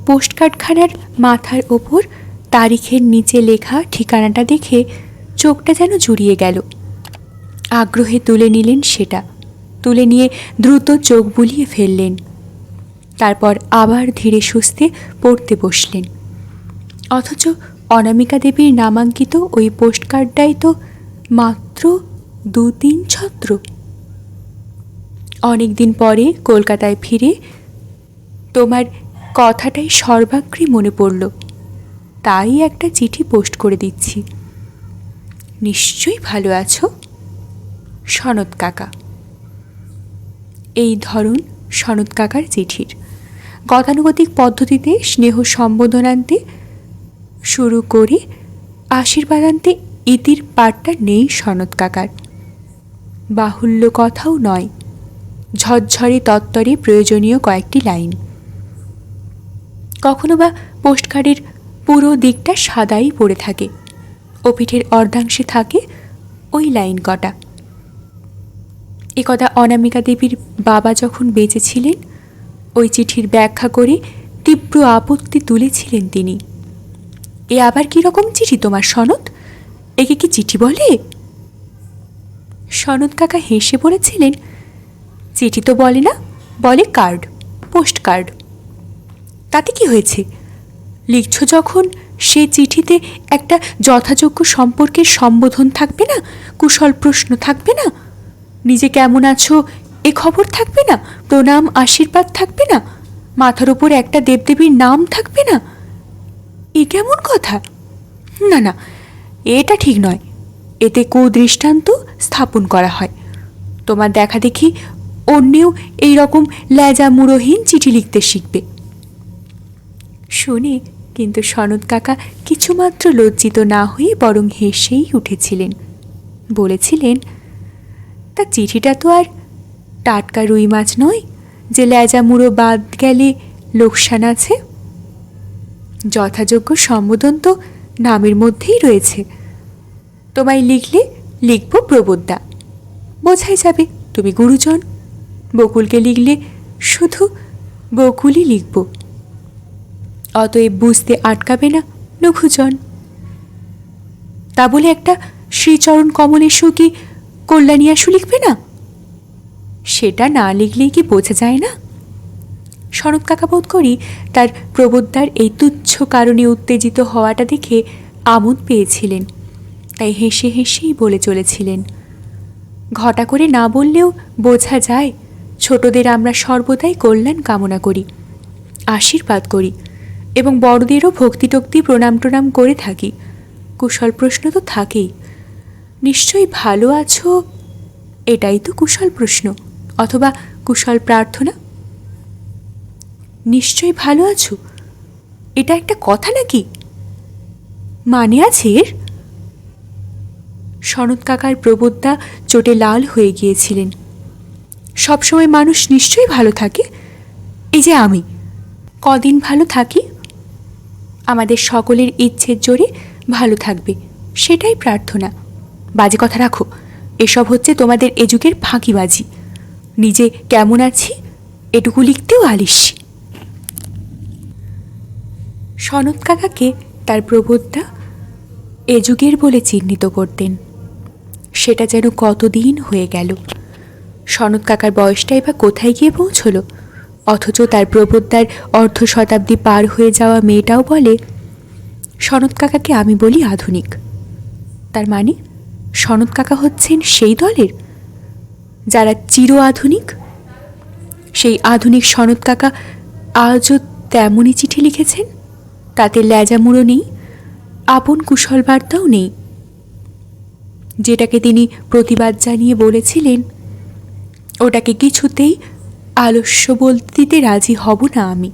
পোস্টকার্ডখানার মাথার ওপর তারিখের নিচে লেখা ঠিকানাটা দেখে চোখটা যেন জুড়িয়ে গেল। আগ্রহে তুলে নিলেন সেটা, তুলে নিয়ে দ্রুত চোখ বুলিয়ে ফেললেন। তারপর আবার ধীরে সুস্থে পড়তে বসলেন। অথচ অনামিকা দেবীর নামাঙ্কিত ওই পোস্টকার্ডটাই তো মাত্র 2-3 ছত্র। অনেক দিন পরে কলকাতায় ফিরে তোমার কথাটাই সর্বাগ্রে মনে পড়ল, তাই একটা চিঠি পোস্ট করে দিচ্ছি। নিশ্চয়ই ভালো আছো, সনৎ কাকা। এই ধরন সনৎ কাকার চিঠির গতানুগতিক পদ্ধতিতে স্নেহ সম্বোধনান্তে শুরু করে আশীর্বাদান্তে ইতির পাঠটা নেই সনৎ কাকার। বাহুল্য কথাও নয়, ঝরঝরে তত্তরে প্রয়োজনীয় কয়েকটি লাইন। কখনো বা পোস্টকার্ডের পুরো দিকটা সাদাই পড়ে থাকে, ও পিঠের অর্ধাংশে থাকে ওই লাইন কটা। একথা অনামিকা দেবীর বাবা যখন বেঁচে ছিলেন, ওই চিঠির ব্যাখ্যা করে তীব্র আপত্তি তুলেছিলেন তিনি। এ আবার কীরকম চিঠি তোমার সনৎ? একে কি চিঠি বলে? সনৎ কাকা হেসে বলেছিলেন, চিঠি তো বলে না, বলে কার্ড, পোস্ট কার্ড। তাতে কি হয়েছে? লিখছ যখন সে চিঠিতে একটা যথাযোগ্য সম্পর্কের সম্বোধন থাকবে না, কুশল প্রশ্ন থাকবে না, নিজে কেমন আছো এ খবর থাকবে না, প্রণাম আশীর্বাদ থাকবে না, মাথার উপর একটা দেবদেবীর নাম থাকবে না? এ কেমন কথা? না না, এটা ঠিক নয়। এতে কুদৃষ্টান্ত স্থাপন করা হয়। তোমার দেখা দেখি অন্যেও এই রকম লেজা মুড়োহীন চিঠি লিখতে শিখবে। শুনে কিন্তু সনৎ কাকা কিছুমাত্র লজ্জিত না হয়ে বরং হেসেই উঠেছিলেন। বলেছিলেন, তা চিঠিটা তো আর টাটকা রুই মাছ নয় যে লেজা মুড়ো বাদ গেলে লোকসান আছে। যথাযোগ্য সম্বোধন তো নামের মধ্যেই রয়েছে। তোমায় লিখলে লিখব প্রবোদ্দা, বোঝাই যাবে তুমি গুরুজন। বকুলকে লিখলে শুধু বকুলই লিখব, অতএব বুঝতে আটকাবে না লঘুজন। তা বলে একটা শ্রীচরণ কমলেশু কি কল্যাণীয়াশু লিখবে না? সেটা না লিখলেই কি বোঝা যায় না? সনৎ কাকা বোধ করি তার প্রবোদ্দার এই তুচ্ছ কারণে উত্তেজিত হওয়াটা দেখে আমোদ পেয়েছিলেন, তাই হেসে হেসেই বলে চলেছিলেন, ঘটা করে না বললেও বোঝা যায় ছোটদের আমরা সর্বদাই কল্যাণ কামনা করি, আশীর্বাদ করি এবং বড়দেরও ভক্তিটক্তি প্রণাম টনাম করে থাকি। কুশল প্রশ্ন তো থাকেই। নিশ্চয়ই ভালো আছো, এটাই তো কুশল প্রশ্ন অথবা কুশল প্রার্থনা। নিশ্চয়ই ভালো আছো, এটা একটা কথা নাকি? মানে আছে এর? সনৎ কাকার প্রবোদ্দা চোটে লাল হয়ে গিয়েছিলেন। সবসময় মানুষ নিশ্চয়ই ভালো থাকে। এই যে আমি কদিন ভালো থাকি, আমাদের সকলের ইচ্ছের জোরে ভালো থাকবে, সেটাই প্রার্থনা। বাজে কথা রাখো, এসব হচ্ছে তোমাদের এ যুগের ফাঁকিবাজি। নিজে কেমন আছি এটুকু লিখতেও আলিস। সনৎ কাকাকে তার প্রবোদ্দা এ যুগের বলে চিহ্নিত করতেন। সেটা যেন কতদিন হয়ে গেল। সনৎ কাকার বয়সটাই বা কোথায় গিয়ে পৌঁছল, অথচ তার প্রবোদ্দার অর্ধ শতাব্দী পার হয়ে যাওয়া মেয়েটাও বলে সনৎ কাকাকে আমি বলি আধুনিক। তার মানে সনৎ কাকা হচ্ছেন সেই দলের যারা চির আধুনিক। সেই আধুনিক সনৎ কাকা আজও তেমনই চিঠি লিখেছেন, তাতে লেজামুড়ো নেই, আপন কুশল বার্তাও নেই। যেটাকে তিনি প্রতিবাদ জানিয়ে বলেছিলেন, ওটাকে কিছুতেই আলস্য বলতে দিতে রাজি হব না আমি।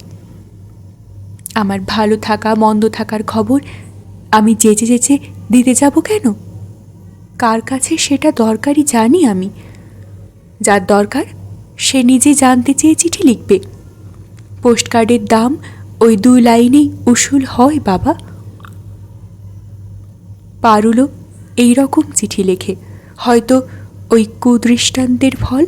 আমার ভালো থাকা মন্দ থাকার খবর আমি যেচে যেচে দিতে যাব কেন? কার কাছে সেটা দরকারি জানি আমি। যার দরকার সে নিজে জানতে চেয়ে চিঠি লিখবে। পোস্টকার্ডের দাম ওই 2 লাইনেই উসুল হয় বাবা। পারুলও এই রকম চিঠি লেখে, হয়তো ওই কুদৃষ্টান্তের ফল।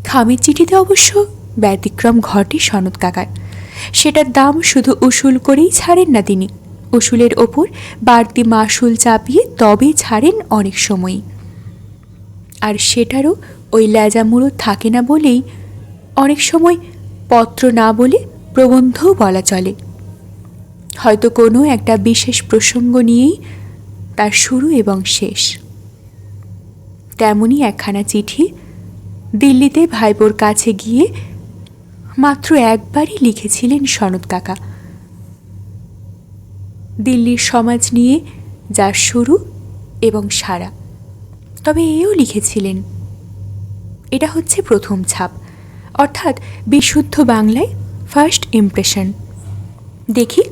খামের চিঠিতে অবশ্য ব্যতিক্রম ঘটে সনৎ কাকার। সেটার দাম শুধু উসুল করেই ছাড়েন না তিনি, উসুলের ওপর বাড়তি মাসুল চাপিয়ে তবে ছাড়েন অনেক সময়ই। আর সেটারও ওই ল্যাজামুড়ো থাকে না বলেই অনেক সময় পত্র না বলে প্রবন্ধও বলা চলে। হয়তো কোনো একটা বিশেষ প্রসঙ্গ নিয়েই তার শুরু এবং শেষ। তেমনই একখানা চিঠি দিল্লিতে ভাইপোর কাছে গিয়ে মাত্র একবারই লিখেছিলেন সনৎ কাকা। দিল্লির সমাজ নিয়ে যার শুরু এবং সারা। তবে এও লিখেছিলেন, এটা হচ্ছে প্রথম ছাপ, অর্থাৎ বিশুদ্ধ বাংলায় ফার্স্ট ইমপ্রেশন। দেখি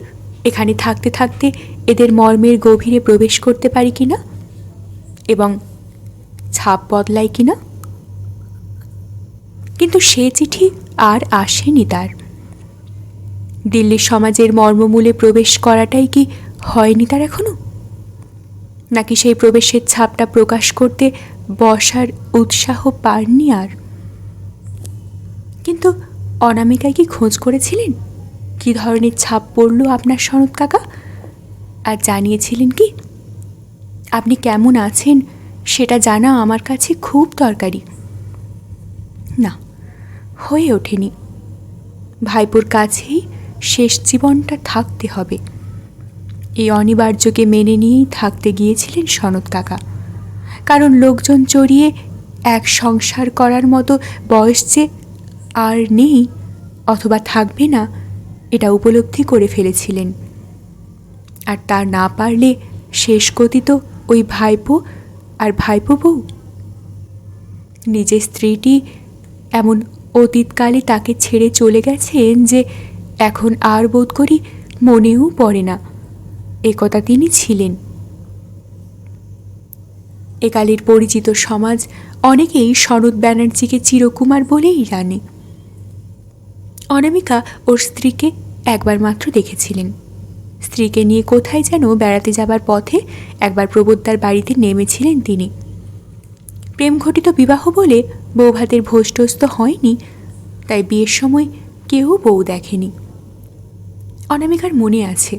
এখানে থাকতে থাকতে এদের মর্মের গভীরে প্রবেশ করতে পারি কিনা এবং ছাপ বদলাই কিনা। কিন্তু সে চিঠি আর আসেনি তার। দিল্লির সমাজের মর্মমূলে প্রবেশ করাটাই কি হয়নি তার এখনো? নাকি সেই প্রবেশের ছাপটা প্রকাশ করতে বসার উৎসাহ পাননি আর? কিন্তু অনামিকায় কি খোঁজ করেছিলেন কি ধরনের ছাপ পড়ল আপনার সনৎ কাকা? আর জানিয়েছিলেন কি আপনি কেমন আছেন সেটা জানা আমার কাছে খুব দরকারি। না, হয়ে ওঠেনি। ভাইপোর কাছেই শেষ জীবনটা থাকতে হবে, এই অনিবার্যকে মেনে নিয়েই থাকতে গিয়েছিলেন সনৎ কাকা। কারণ লোকজন চড়িয়ে এক সংসার করার মতো বয়স যে আর নেই অথবা থাকবে না, এটা উপলব্ধি করে ফেলেছিলেন। আর তা না পারলে শেষ গতি তো ওই ভাইপো আর ভাইপো বউ। নিজের স্ত্রীটি এমন অতীতকালে তাকে ছেড়ে চলে গেছেন যে এখন আর বোধ করি মনেও পড়ে না একথা তিনি ছিলেন। একালের পরিচিত সমাজ অনেকেই শরৎ ব্যানার্জিকে চিরকুমার বলেই জানে। অনামিকা ওর স্ত্রীকে একবার মাত্র দেখেছিলেন। স্ত্রীকে নিয়ে কোথায় যেন বেড়াতে যাবার পথে একবার প্রবোদ্দার বাড়িতে নেমেছিলেন তিনি। প্রেমঘটিত বিবাহ বলে বৌভাতের ভোজটোজ তো হয়নি, তাই বিয়ের সময় কেউ বউ দেখেনি। অনামিকার মনে আছে,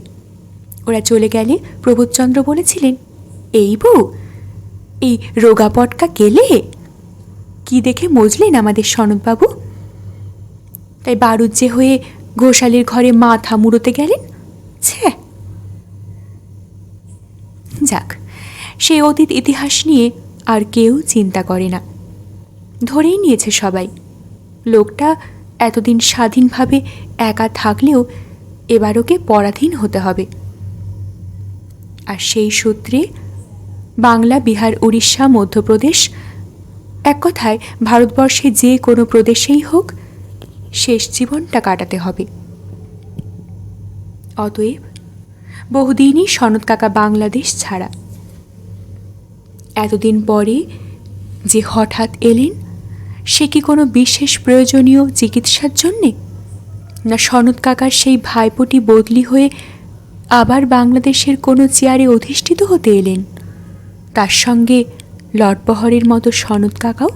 ওরা চলে গেলে প্রবোধচন্দ্র বলেছিলেন, এই বউ, এই রোগা পটকা গেলে কি দেখে মজলেন আমাদের সনৎবাবু? তাই বারুজ্জে হয়ে ঘোষালির ঘরে মাথা মুড়োতে গেলেন। ছে, যাক, সেই অতীত ইতিহাস নিয়ে আর কেউ চিন্তা করে না। ধরেই নিয়েছে সবাই লোকটা এতদিন স্বাধীনভাবে একা থাকলেও এবার ওকে পরাধীন হতে হবে। আর সেই সূত্রে বাংলা, বিহার, উড়িষ্যা, মধ্যপ্রদেশ, এক কথায় ভারতবর্ষে যে কোনো প্রদেশেই হোক শেষ জীবনটা কাটাতে হবে। অতএব বহুদিনই সনৎ কাকা বাংলাদেশ ছাড়া। এতদিন পরে যে হঠাৎ এলেন, সে কি কোনো বিশেষ প্রয়োজনীয় চিকিৎসার জন্যে, না সনৎ কাকার সেই ভাইপোটি বদলি হয়ে আবার বাংলাদেশের কোনো চেয়ারে অধিষ্ঠিত হতে এলেন? তার সঙ্গে লটবহরের মতো সনৎ কাকাও।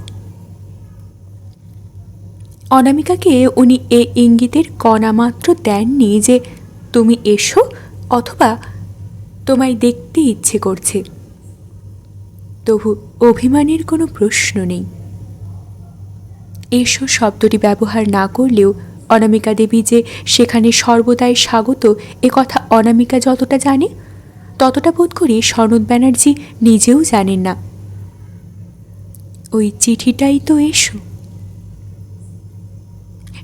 অনামিকাকে উনি এ ইঙ্গিতের কণা মাত্র দেননি যে তুমি এসো অথবা তোমায় দেখতে ইচ্ছে করছে। তবু অভিমানের কোনো প্রশ্ন নেই। এসো শব্দটি ব্যবহার না করলেও অনামিকা দেবী যে সেখানে সর্বদাই স্বাগত, এ কথা অনামিকা যতটা জানে ততটা বোধ করি সনৎ ব্যানার্জি নিজেও জানেন না। ওই চিঠিটাই তো এসো।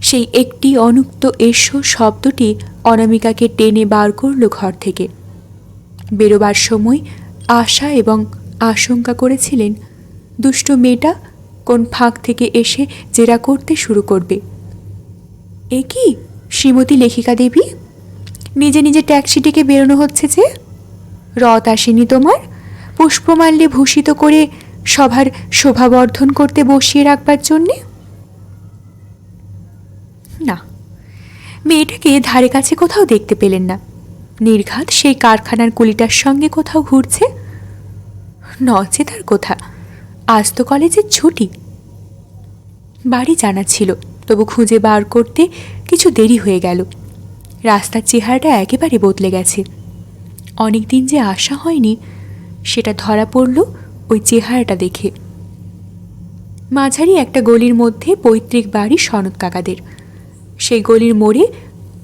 সেই একটি অনুক্ত এসো শব্দটি অনামিকাকে টেনে বার করল ঘর থেকে। বেরোবার সময় আশা এবং আশঙ্কা করেছিলেন দুষ্ট মেয়েটা কোন ফাঁক থেকে এসে জেরা করতে শুরু করবে। এ কি শ্রীমতী লেখিকা দেবী, নিজে নিজে ট্যাক্সিটিকে বেরোনো হচ্ছে যে? রথ আসেনি তোমার পুষ্পমাল্যে ভূষিত করে সভার শোভাবর্ধন করতে বসিয়ে রাখবার জন্যে? না, মেয়েটাকে ধারে কাছে কোথাও দেখতে পেলেন না। নির্ঘাত সেই কারখানার কুলিটার সঙ্গে কোথাও ঘুরছে। নচে তার কোথা, আজ তো কলেজের ছুটি। বাড়ি জানা ছিল, তবু খুঁজে বার করতে কিছু দেরি হয়ে গেল। রাস্তার চেহারাটা একেবারে বদলে গেছে। অনেক দিন যে আসা হয়নি সেটা ধরা পড়ল ওই চেহারাটা দেখে। মাঝারি একটা গলির মধ্যে পৈতৃক বাড়ি সনৎ কাকাদের। সেই গলির মোড়ে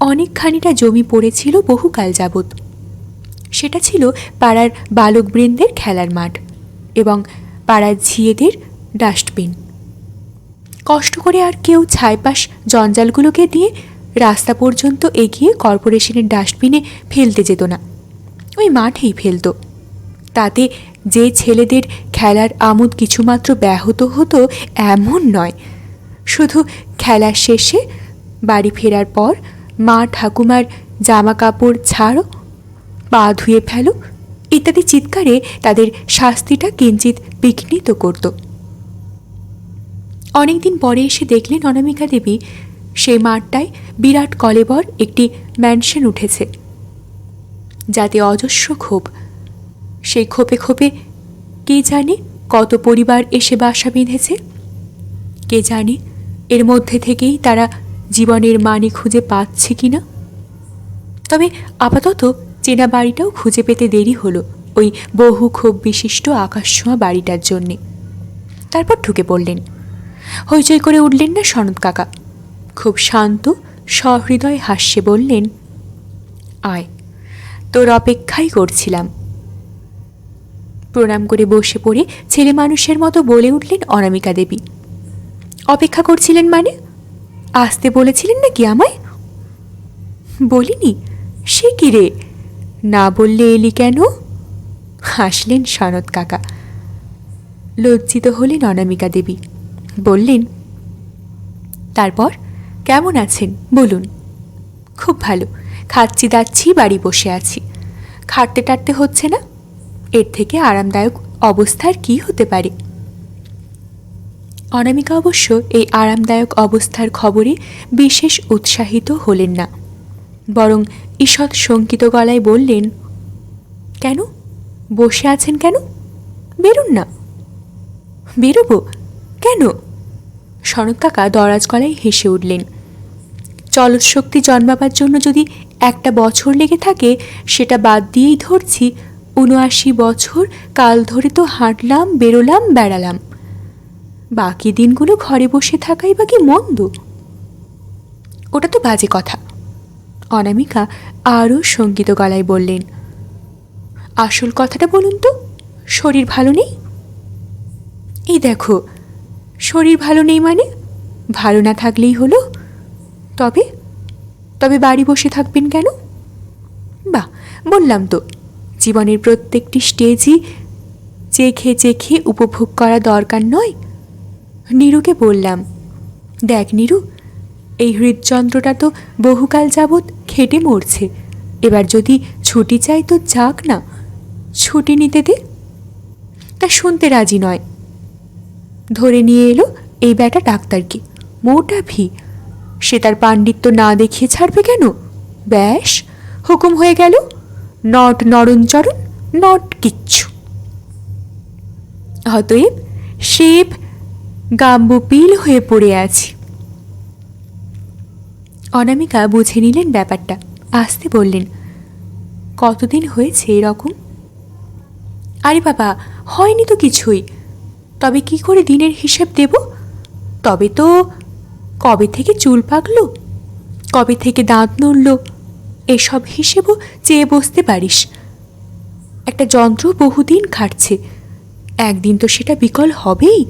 অনেকখানিটা জমি পড়েছিল বহুকাল যাবৎ। সেটা ছিল পাড়ার বালকবৃন্দের খেলার মাঠ এবং পাড়ার ঝিয়েদের ডাস্টবিন। কষ্ট করে আর কেউ ছাইপাশ জঞ্জালগুলোকে দিয়ে রাস্তা পর্যন্ত এগিয়ে কর্পোরেশনের ডাস্টবিনে ফেলতে যেত না, ওই মাঠেই ফেলত। তাতে যে ছেলেদের খেলার আমোদ কিছুমাত্র ব্যাহত হতো এমন নয়, শুধু খেলার শেষে বাড়ি ফেরার পর মা ঠাকুমার জামা কাপড় ছাড়ো, পা ধুয়ে ফেলো ইত্যাদি চিৎকারে তাদের শাস্তিটা কিঞ্চিত বিঘ্নিত করত। অনেকদিন পরে এসে দেখলেন অনামিকা দেবী সেই মাঠটায় বিরাট কলেবর একটি ম্যানশন উঠেছে, যাতে অজস্র ক্ষোভ। সেই ক্ষোভে ক্ষোভে কে জানে কত পরিবার এসে বাসা বেঁধেছে। কে জানে এর মধ্যে থেকেই তারা জীবনের মানে খুঁজে পাচ্ছে কিনা। তবে আপাতত চেনা বাড়িটাও খুঁজে পেতে দেরি হলো ওই বহু ক্ষোভ বিশিষ্ট আকাশছোঁয়া বাড়িটার জন্যে। তারপর ঢুকে পড়লেন। হইচই করে উঠলেন না সনৎ কাকা। খুব শান্ত সহৃদয় হাস্যে বললেন, আয়, তোর অপেক্ষাই করছিলাম। প্রণাম করে বসে পড়ে ছেলে মানুষের মতো বলে উঠলেন অনামিকা দেবী। অপেক্ষা করছিলেন মানে? আসতে বলেছিলেন নাকি আমায়? বলিনি। সে কি রে, না বললে এলি কেন? হাসলেন সনৎ কাকা। লজ্জিত হলেন অনামিকা দেবী। বললেন, তারপর কেমন আছেন বলুন? খুব ভালো, খাচ্ছি দাচ্ছি, বাড়ি বসে আছি, খাটতে টাটতে হচ্ছে না। এর থেকে আরামদায়ক অবস্থার কি হতে পারে? অনামিকা অবশ্য এই আরামদায়ক অবস্থার খবরে বিশেষ উৎসাহিত হলেন না, বরং ঈষৎ শঙ্কিত গলায় বললেন, কেন বসে আছেন কেন? বেরুন না। বেরোবো কেন? সনৎ কাকা দরাজ গলায় হেসে উঠলেন। চলৎশক্তি জন্মাবার জন্য যদি একটা বছর লেগে থাকে সেটা বাদ দিয়েই ধরছি ৭৯ বছর কাল ধরে তো হাঁটলাম, বেরোলাম, বেড়ালাম। বাকি দিনগুলো ঘরে বসে থাকাই বা কি মন্দ? ওটা তো বাজে কথা। অনামিকা আরও শঙ্কিত গলায় বললেন, আসল কথাটা বলুন তো, শরীর ভালো নেই? এই দেখো, শরীর ভালো নেই মানে ভালো না থাকলেই হলো। তবে তবে বাড়ি বসে থাকবেন কেন? বাহ, বললাম তো, জীবনের প্রত্যেকটি স্টেজই চেখে চেখে উপভোগ করা দরকার নয়। নীরুকে বললাম, দেখ নীরু, এই হৃদযন্ত্রটা তো বহুকাল যাবৎ খেটে মরছে, এবার যদি ছুটি চাই তো যাক না, ছুটি নিতে দে। তা শুনতে রাজি নয়। ধরে নিয়ে এলো এই ব্যাটা ডাক্তারকে, মোটা ভি। সে তার পাণ্ডিত্য না দেখিয়ে ছাড়বে কেন? ব্যাস, হুকুম হয়ে গেল, নট নরণচরণ, নট কিচ্ছু। অতএব শিব গাম্বুপিল হয়ে পড়ে আছি। অনামিকা বুঝে নিলেন ব্যাপারটা, আসতে বললেন, কতদিন হয়েছে এরকম? আরে বাবা, হয়নি তো কিছুই। তবে কি করে দিনের হিসেব দেব? তবে তো কবে থেকে চুল পাকলো, কবে থেকে দাঁত নড়ল, এসব হিসেবও চেয়ে বসতে পারিস। একটা যন্ত্র বহুদিন খাটছে, একদিন তো সেটা বিকল হবেই।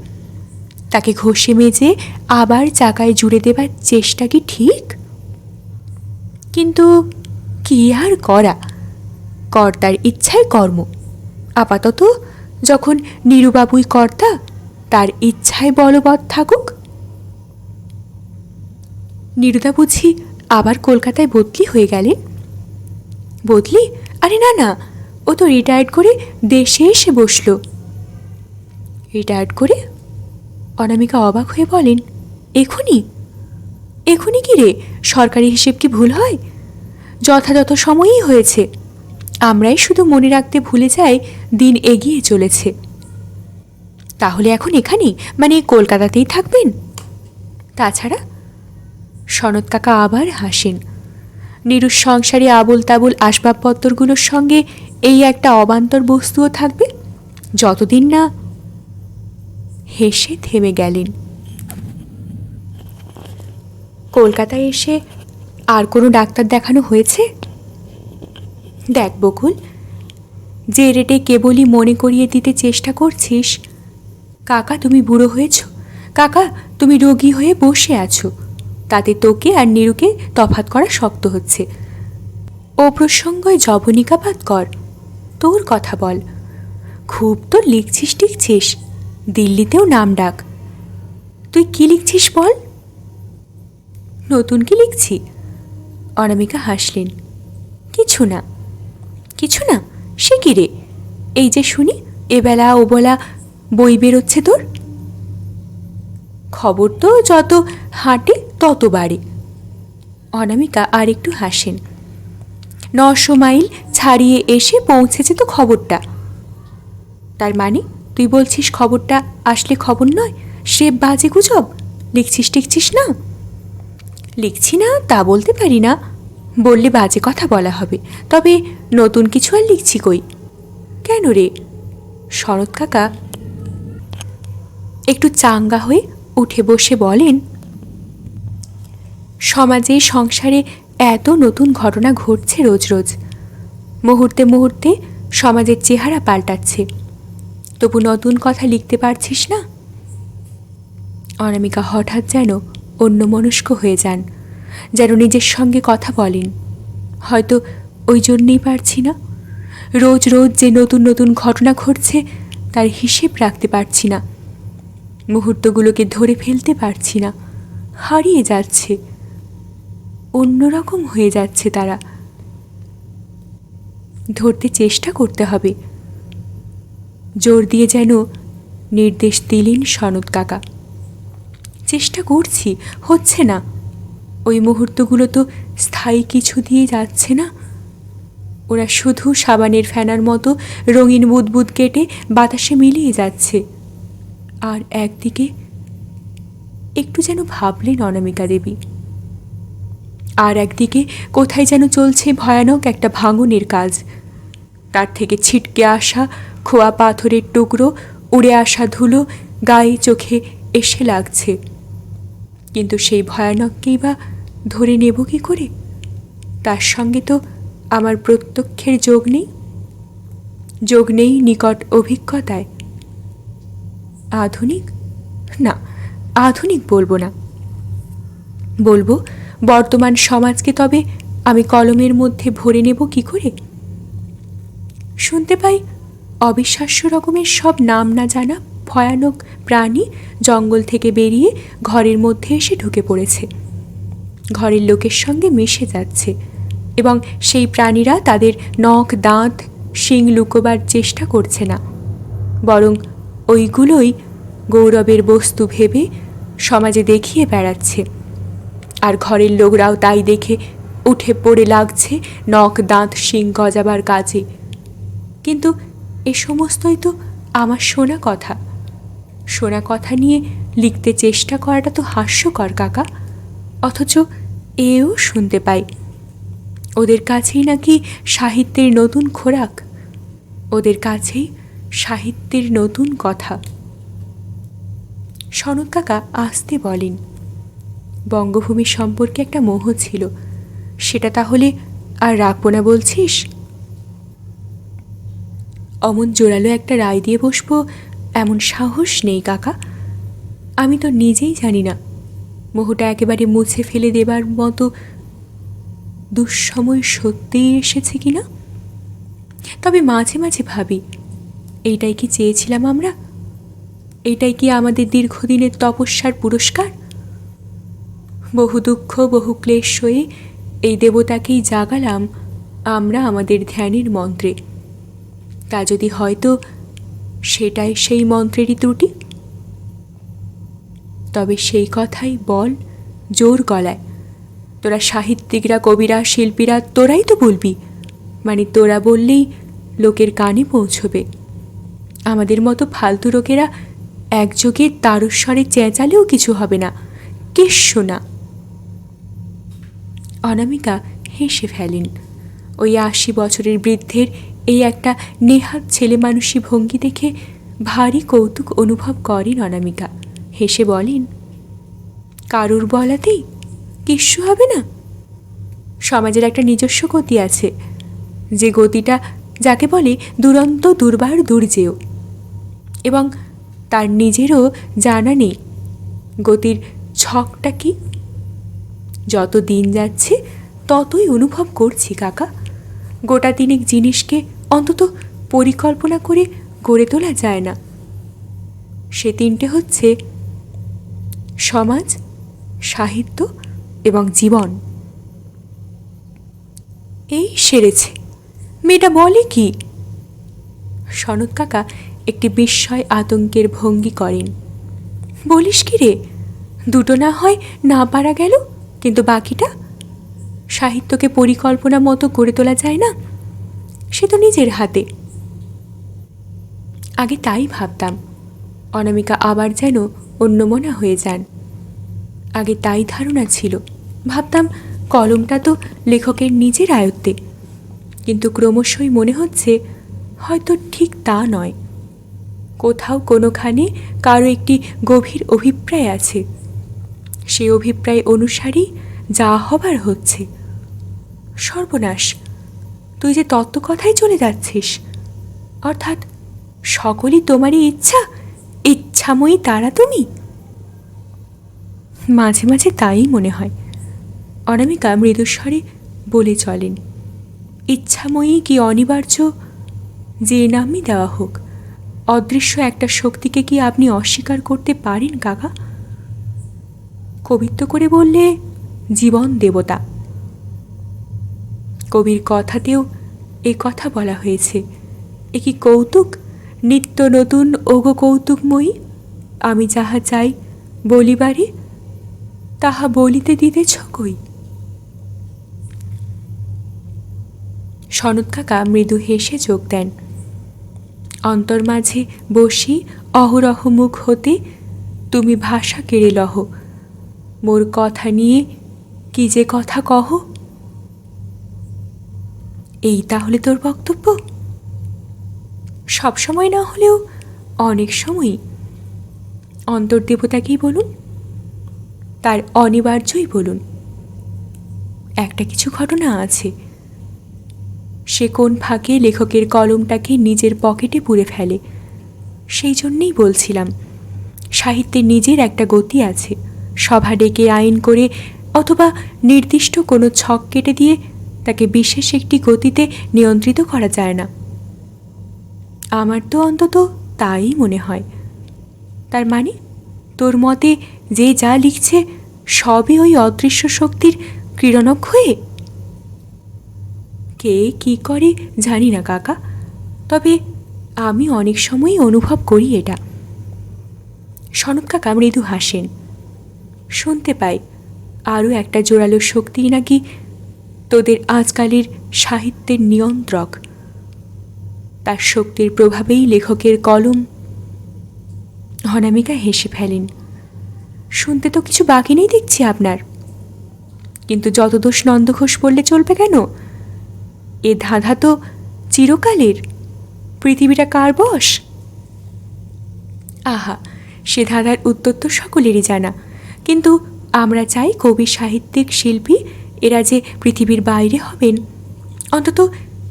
তাকে ঘষে মেজে আবার চাকায় জুড়ে দেবার চেষ্টা কি ঠিক? কিন্তু কি আর করা, কর্তার ইচ্ছায় কর্ম। আপাতত যখন নীরুবাবুই কর্তা, তার ইচ্ছায় বলবৎ থাকুক। নীরুদা বুঝি আবার কলকাতায় বদলি হয়ে গেলেন? বদলি? আরে না না, ও তো রিটায়ার্ড করে দেশে এসে বসল। রিটায়ার্ড করে? অনামিকা অবাক হয়ে বলেন, এখনই? এখনই কি রে, সরকারি হিসেব কি ভুল হয়? যথাযথ সময়ই হয়েছে, আমরাই শুধু মনে রাখতে ভুলে যাই দিন এগিয়ে চলেছে। তাহলে এখন এখানেই মানে কলকাতাতেই থাকবেন? তাছাড়া সনৎ কাকা আবার হাসেন। নীরুর সংসারে আবোল তাবোল আসবাবপত্রগুলোর সঙ্গে এই একটা অবান্তর বস্তুও থাকবে যতদিন না। হেসে থেমে গেলেন। কলকাতায় এসে আর কোনো ডাক্তার দেখানো হয়েছে? দেখ বকুল, যে রেটে কেবলই মনে করিয়ে দিতে চেষ্টা করছিস, কাকা তুমি বুড়ো হয়েছ, কাকা তুমি রোগী হয়ে বসে আছো, তাতে তোকে আর নীরুকে তফাৎ করা শক্ত হচ্ছে। ও প্রসঙ্গে জবনিকাপাত কর, তোর কথা বল। খুব তো লিখছিস টিখছিস, দিল্লিতেও নাম ডাক। তুই কি লিখছিস বল? নতুন কি লিখছি? অনামিকা হাসলেন। কিছু না। কিছু না? সে কি রে? এই যে শুনি এবেলা ওবেলা বই বেরোচ্ছে তোর। খবর তো যত হাঁটে তত বাড়ে। অনামিকা আর একটু হাসেন। 900 মাইল ছাড়িয়ে এসে পৌঁছেছে তো খবরটা। তার মানে তুই বলছিস খবরটা আসলে খবর নয়, সে বাজে গুজব, লিখছিস টিখছিস না? লিখছি না তা বলতে পারি না, বললে বাজে কথা বলা হবে। তবে নতুন কিছু আর লিখছি কই। কেন রে? শরৎ কাকা একটু চাঙ্গা হয়ে উঠে বসে বলেন, সমাজে সংসারে এত নতুন ঘটনা ঘটছে রোজ রোজ, মুহূর্তে মুহূর্তে সমাজের চেহারা পাল্টাচ্ছে, তবু নতুন কথা লিখতে পারছিস না? অনামিকা হঠাৎ যেন অন্যমনস্ক হয়ে যান, যেন নিজের সঙ্গে কথা বলেন। হয়তো ওই জন্যেই পারছি না। রোজ রোজ যে নতুন নতুন ঘটনা ঘটছে তার হিসেব রাখতে পারছি না, মুহূর্তগুলোকে ধরে ফেলতে পারছি না, হারিয়ে যাচ্ছে, অন্যরকম হয়ে যাচ্ছে তারা। ধরতে চেষ্টা করতে হবে, জোর দিয়ে যেন নির্দেশ দিলেন সনৎ কাকা। চেষ্টা করছি, হচ্ছে না। ওই মুহূর্তগুলো তো স্থায়ী কিছু দিয়ে যাচ্ছে না, ওরা শুধু সাবানের ফেনার মতো রঙিন বুদবুদ কেটে বাতাসে মিলিয়ে যাচ্ছে। আর একদিকে একটু যেন ভাবলেন অনামিকা দেবী, আর একদিকে কোথায় যেন চলছে ভয়ানক একটা ভাঙনের কাজ। তার থেকে ছিটকে আসা খোয়া পাথরের টুকরো, উড়ে আসা ধুলো গায়ে চোখে এসে লাগছে। কিন্তু সেই ভয়ানককেই বা ধরে নেব কী করে? তার সঙ্গে তো আমার প্রত্যক্ষের যোগ নেই নিকট অভিজ্ঞতায়। আধুনিক না, আধুনিক বলবো না, বলবো বর্তমান সমাজকে। তবে আমি কলমের মধ্যে ভরে নেব কি করে? শুনতে পাই অবিশ্বাস্য রকমের সব নাম না জানা ভয়ানক প্রাণী জঙ্গল থেকে বেরিয়ে ঘরের মধ্যে এসে ঢুকে পড়েছে, ঘরের লোকের সঙ্গে মিশে যাচ্ছে, এবং সেই প্রাণীরা তাদের নখ দাঁত শিং লুকোবার চেষ্টা করছে না, বরং ওইগুলোই গৌরবের বস্তু ভেবে সমাজে দেখিয়ে বেড়াচ্ছে। আর ঘরের লোকরাও তাই দেখে উঠে পড়ে লাগছে নখ দাঁত শিং গজাবার কাজে। কিন্তু এ সমস্তই তো আমার শোনা কথা। শোনা কথা নিয়ে লিখতে চেষ্টা করাটা তো হাস্যকর কাকা। অথচ এও শুনতে পাই ওদের কাছেই নাকি সাহিত্যের নতুন খোরাক, ওদের কাছেই সাহিত্যের নতুন কথা। সনৎ কাকা আসতে বলেন, বঙ্গভূমি সম্পর্কে একটা মোহ ছিল, সেটা তাহলে আর রাখবো না বলছিস? অমন জোরালো একটা রায় দিয়ে বসবো এমন সাহস নেই কাকা। আমি তো নিজেই জানি না মোহটা একেবারে মুছে ফেলে দেবার মতো দুঃসময় সত্যিই এসেছে কিনা। তবে মাঝে মাঝে ভাবি, এইটাই কি চেয়েছিলাম আমরা? এইটাই কি আমাদের দীর্ঘদিনের তপস্যার পুরস্কার? বহু দুঃখ বহু ক্লেশ সয়ে এই দেবতাকেই জাগালাম আমরা আমাদের ধ্যানের মন্ত্রে। তা যদি হয়তো সেটাই সেই মন্ত্রেরই ত্রুটি, তবে সেই কথাই বল জোর গলায়। তোরা সাহিত্যিকরা, কবিরা, শিল্পীরা তোরাই তো বলবি, মানে তোরা বললেই লোকের কানে পৌঁছবে। আমাদের মতো ফালতু লোকেরা একযোগে তারস্বরে চেঁচালেও কিছু হবে না, কিচ্ছু না। অনামিকা হেসে ফেলেন। ওই ৮০ বছরের বৃদ্ধের এই একটা নেহাত ছেলে মানুষী ভঙ্গি দেখে ভারী কৌতুক অনুভব করেন অনামিকা। হেসে বলেন, কারুর বলাতেই কিচ্ছু হবে না? সমাজের একটা নিজস্ব গতি আছে, যে গতিটা যাকে বলে দুরন্ত দুর্বার দুর্জেয়, এবং তার নিজেরও জানা নেই গতির ছকটা কি। যত দিন যাচ্ছে ততই অনুভব করছি কাকা, গোটা তিনেক জিনিসকে অন্তত পরিকল্পনা করে গড়ে তোলা যায় না। সে তিনটে হচ্ছে সমাজ, সাহিত্য এবং জীবন। এই সেরেছে, মেয়েটা বলে কি? সনৎ কাকা একটি বিস্ময় আতঙ্কের ভঙ্গি করেন। বলিস কি রে, দুটো না হয় না পারা গেল, কিন্তু বাকিটা? সাহিত্যকে পরিকল্পনা মতো গড়ে তোলা যায় না, সে তো নিজের হাতে। আগে তাই ভাবতাম। অনামিকা আবার যেন অন্যমনা হয়ে যান। আগে তাই ধারণা ছিল, ভাবতাম কলমটা তো লেখকের নিজের আয়ত্তে, কিন্তু ক্রমশই মনে হচ্ছে হয়তো ঠিক তা নয়। কোথাও কোনোখানে কারো একটি গভীর অভিপ্রায় আছে, সেই অভিপ্রায় অনুসারেই যা হবার হচ্ছে। সর্বনাশ, তুই যে তত্ত্ব কথাই চলে যাচ্ছিস, অর্থাৎ সকলই তোমারই ইচ্ছা, ইচ্ছাময়ী তারা তুমি। মাঝে মাঝে তাই মনে হয়, অনামিকা মৃদুস্বরে বলে চলেন। ইচ্ছাময়ী কি অনিবার্য যে নামই দেওয়া হোক, অদৃশ্য একটা শক্তিকে কি আপনি অস্বীকার করতে পারেন কাকা? কবিত্ব করে বললে জীবন দেবতা। কবির কথাতেও এ কথা বলা হয়েছে। এ কি কৌতুক, নিত্য নতুন ওগো কৌতুকময়ী, আমি যাহা চাই বলিবারে তাহা বলিতে দিতেছ কই? সনৎ কাকা মৃদু হেসে যোগ দেন। অন্তর মাঝে বসি অহরহ মুখ হতে তুমি ভাষা কেড়ে লহ, মোর কথা নিয়ে কি যে কথা কহ। এই তাহলে তোর বক্তব্য? সবসময় না হলেও অনেক সময়ই। অন্তর্দেবতাকেই বলুন, তার অনিবার্যই বলুন। একটা কিছু ঘটনা আছে, সে কোন ফাঁকে লেখকের কলমটাকে নিজের পকেটে পুরে ফেলে। সেই জন্যেই বলছিলাম, সাহিত্যের নিজের একটা গতি আছে। সভা ডেকে আইন করে অথবা নির্দিষ্ট কোনো ছক কেটে দিয়ে তাকে বিশেষ একটি গতিতে নিয়ন্ত্রিত করা যায় না। আমার তো অন্তত তাই মনে হয়। তার মানে তোর মতে যে যা লিখছে সবই ওই অদৃশ্য শক্তির ক্রীড়নক হয়ে? কে কি করে জানি না কাকা, তবে আমি অনেক সময়ই অনুভব করি এটা। সনৎ কাকা মৃদু হাসেন। শুনতে পাই আরও একটা জোরালো শক্তি নাকি তোদের আজকালের সাহিত্যের নিয়ন্ত্রক। তার শক্তির প্রভাবেই লেখকের কলম। অনামিকা হেসে ফেলেন। শুনতে তো কিছু বাকি নেই দেখছি আপনার, কিন্তু যত দোষ নন্দঘোষ বললে চলবে কেন? এ ধাঁধা তো চিরকালের। পৃথিবীটা কার বশ? আহা, সে ধাঁধার উত্তর তো সকলেরই জানা, কিন্তু আমরা চাই কবি, সাহিত্যিক, শিল্পী এরা যে পৃথিবীর বাইরে হবেন, অন্তত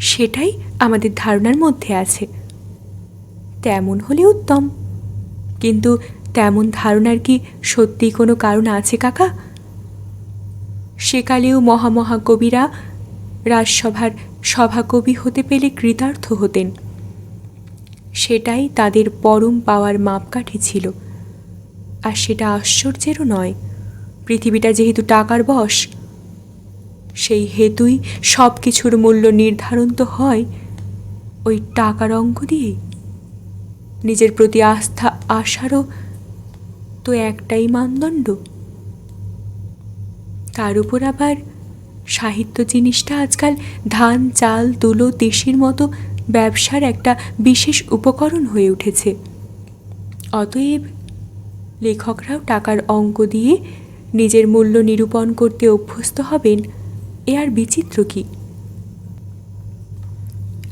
সেটাই আমাদের ধারণার মধ্যে আছে। তেমন হলে উত্তম, কিন্তু তেমন ধারণার কি সত্যিই কোনো কারণ আছে কাকা? সেকালেও মহামহা কবিরা রাজসভার সভাকবি হতে পেলে কৃতার্থ হতেন। সেটাই তাদের পরম পাওয়ার মাপকাঠি ছিল। আর সেটা আশ্চর্যেরও নয়। পৃথিবীটা যেহেতু টাকার বশ, সেই হেতুই সব কিছুর মূল্য নির্ধারণ তো হয় ওই টাকার অঙ্ক দিয়েই। নিজের প্রতি আস্থা আসারও তো একটাই মানদণ্ড। তার উপর আবার সাহিত্য জিনিসটা আজকাল ধান, চাল, তুলো, তিসির মতো ব্যবসার একটা বিশেষ উপকরণ হয়ে উঠেছে। অতএব লেখকরাও টাকার অঙ্ক দিয়ে নিজের মূল্য নিরূপণ করতে অভ্যস্ত হবেন এ আর বিচিত্র কি?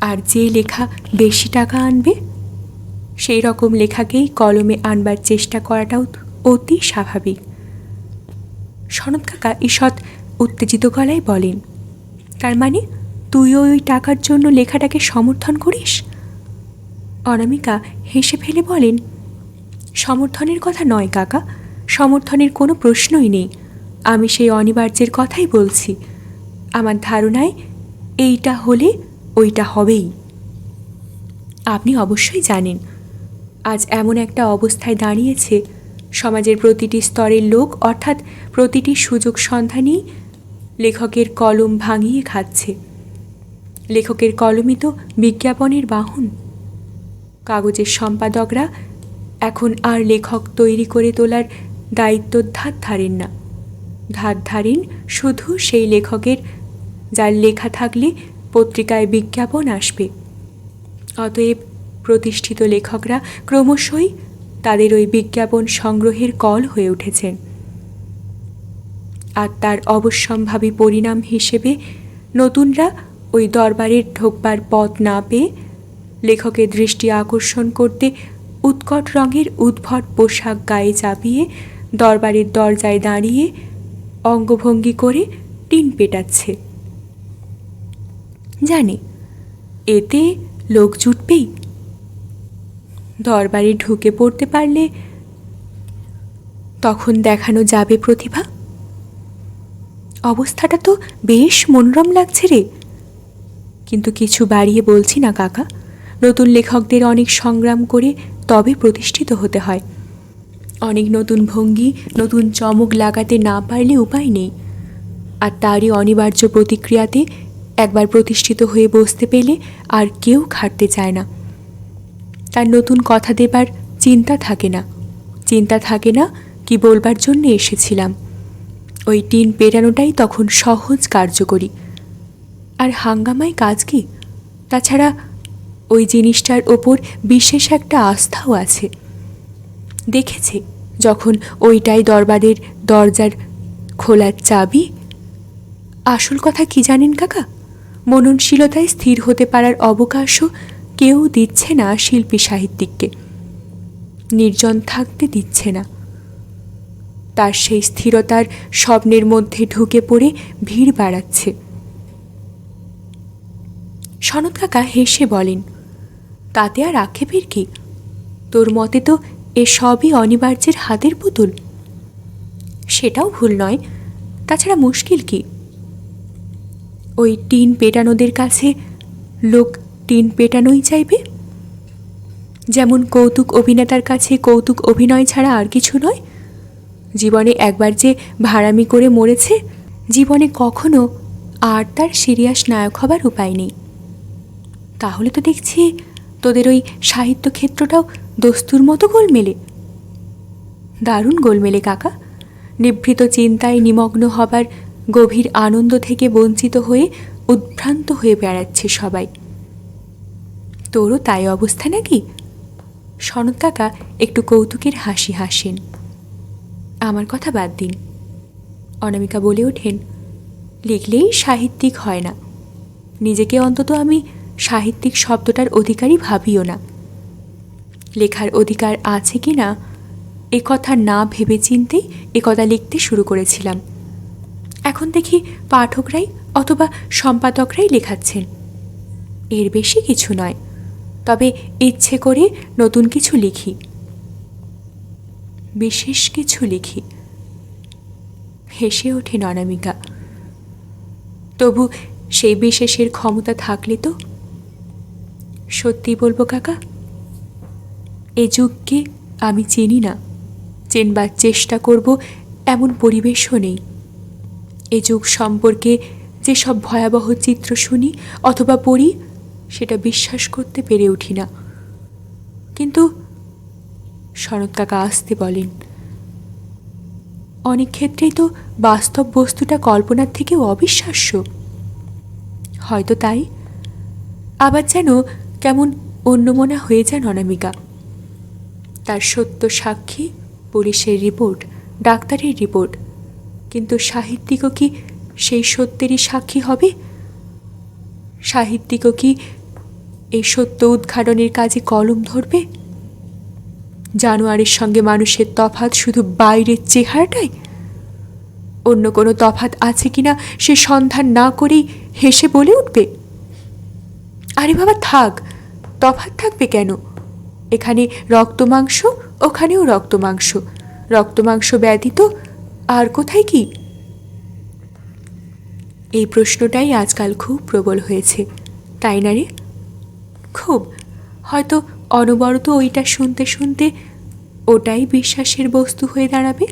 আর যে লেখা বেশি টাকা আনবে সেই রকম লেখাকেই কলমে আনবার চেষ্টা করাটাও অতি স্বাভাবিক। সনৎ কাকা ঈষৎ উত্তেজিত গলায় বলেন, তার মানে তুইও ওই টাকার জন্য লেখাটাকে সমর্থন করিস? অনামিকা হেসে ফেলে বলেন, সমর্থনের কথা নয় কাকা, সমর্থনের কোনো প্রশ্নই নেই। আমি সেই অনিবার্যের কথাই বলছি। আমার ধারণায় এইটা হলে ওইটা হবেই। আপনি অবশ্যই জানেন আজ এমন একটা অবস্থায় দাঁড়িয়েছে, সমাজের প্রতিটি স্তরের লোক অর্থাৎ প্রতিটি সুযোগ সন্ধানই লেখকের কলম ভাঙিয়ে খাচ্ছে। লেখকের কলমই তো বিজ্ঞাপনের বাহন। কাগজের সম্পাদকরা এখন আর লেখক তৈরি করে তোলার দায়িত্ব ধার ধারেন না। ধার ধারেন শুধু সেই লেখকের যার লেখা থাকলে পত্রিকায় বিজ্ঞাপন আসবে। অতএব প্রতিষ্ঠিত লেখকরা ক্রমশই তাদের ওই বিজ্ঞাপন সংগ্রহের কল হয়ে উঠেছেন। আর তার অবশ্যম্ভাবী পরিণাম হিসেবে নতুনরা ওই দরবারের ঢোকবার পথ না পেয়ে লেখকের দৃষ্টি আকর্ষণ করতে উৎকট রঙের উদ্ভট পোশাক গায়ে চাপিয়ে দরবারের দরজায় দাঁড়িয়ে অঙ্গভঙ্গি করে টিন পেটাচ্ছে। জানে এতে লোক জুটবেই। দরবারে ঢুকে পড়তে পারলে তখন দেখানো যাবে প্রতিভা। অবস্থাটা তো বেশ মনোরম লাগছে রে। কিন্তু কিছু বাড়িয়ে বলছি না কাকা, নতুন লেখকদের অনেক সংগ্রাম করে তবে প্রতিষ্ঠিত হতে হয়। অনেক নতুন ভঙ্গি, নতুন চমক লাগাতে না পারলে উপায় নেই। আর তারই অনিবার্য প্রতিক্রিয়াতে একবার প্রতিষ্ঠিত হয়ে বসতে পেলে আর কেউ খাটতে চায় না। তার নতুন কথা দেবার চিন্তা থাকে না। চিন্তা থাকে না কি বলবার জন্য এসেছিলাম। ওই টিন পেরানোটাই তখন সহজ কার্যকরী। আর হাঙ্গামায় কাজ কি? তাছাড়া ওই জিনিসটার ওপর বিশেষ একটা আস্থাও আছে। দেখেছে যখন ওইটাই দরবারের দরজার খোলার চাবি। আসল কথা কি জানেন কাকা, মননশীলতায় স্থির হতে পারার অবকাশও কেউ দিচ্ছে না শিল্পী সাহিত্যিককে। নির্জন থাকতে দিচ্ছে না। তার সেই স্থিরতার স্বপ্নের মধ্যে ঢুকে পড়ে ভিড় বাড়াচ্ছে। সনৎ কাকা হেসে বলেন, তাতে আর আক্ষেপের কি? তোর মতে তো এ সবই অনিবার্যের হাতের পুতুল। সেটাও ভুল নয়। তাছাড়া মুশকিল কি? ওই টিন পেটানোদের কাছে লোক টিন পেটানোই চাইবে। যেমন কৌতুক অভিনেতার কাছে কৌতুক অভিনয় ছাড়া আর কিছু নয়। জীবনে একবার যে ভাড়ামি করে মরেছে, জীবনে কখনো আর তার সিরিয়াস নায়ক হবার উপায় নেই। তাহলে তো দেখছি তোদের ওই সাহিত্য ক্ষেত্রটাও দস্তুর মতো গোলমেলে। দারুণ গোলমেলে কাকা। নিভৃত চিন্তায় নিমগ্ন হবার গভীর আনন্দ থেকে বঞ্চিত হয়ে উদ্ভ্রান্ত হয়ে বেড়াচ্ছে সবাই। তোরও তাই অবস্থা নাকি? সনৎ কাকা একটু কৌতুকের হাসি হাসেন। আমার কথা বাদ দিন। অনামিকা বলে ওঠেন, লিখলেই সাহিত্যিক হয় না। নিজেকে অন্তত আমি সাহিত্যিক শব্দটার অধিকারী ভাবিও না। লেখার অধিকার আছে কি না এ কথা না ভেবে চিন্তেই এ কথা লিখতে শুরু করেছিলাম। এখন দেখি পাঠকরাই অথবা সম্পাদকরাই লেখাচ্ছেন। এর বেশি কিছু নয়। তবে ইচ্ছে করে নতুন কিছু লিখি, বিশেষ কিছু লিখি। হেসে ওঠেন অনামিকা। তবু সেই বিশেষের ক্ষমতা থাকলে তো। সত্যি বলবো কাকা, এ যুগকে আমি চিনি না, চেনবার চেষ্টা করব এমন পরিবেশও নেই। এ যুগ সম্পর্কে যেসব ভয়াবহ চিত্র শুনি অথবা পড়ি সেটা বিশ্বাস করতে পেরে উঠি না। কিন্তু শরৎ কাকা আসতে বলেন, অনেক ক্ষেত্রেই তো বাস্তব বস্তুটা কল্পনার থেকেও অবিশ্বাস্য। হয়তো তাই। আবার যেন কেমন অন্যমনা হয়ে যান অনামিকা। তার সত্য সাক্ষী পুলিশের রিপোর্ট, ডাক্তারের রিপোর্ট, কিন্তু সাহিত্যিকও কি সেই সত্যেরই সাক্ষী হবে? সাহিত্যিকও কি এই সত্য উদ্ঘাটনের কাজে কলম ধরবে? জানোয়ারের সঙ্গে মানুষের তফাৎ শুধু বাইরের চেহারাটাই? অন্য কোনো তফাৎ আছে কিনা সে সন্ধান না করেই হেসে বলে উঠবে, আরে বাবা থাক, তফাৎ থাকবে কেন? এখানে রক্ত মাংস, ওখানেও রক্ত মাংস, রক্ত মাংস ব্যতীত আর কোথায় কি? এই প্রশ্নটাই আজকাল খুব প্রবল হয়েছে, তাই না রে? খুব। হয়তো অনবরত ওইটা শুনতে শুনতে ওটাই বিশ্বাসের বস্তু হয়ে দাঁড়াবে।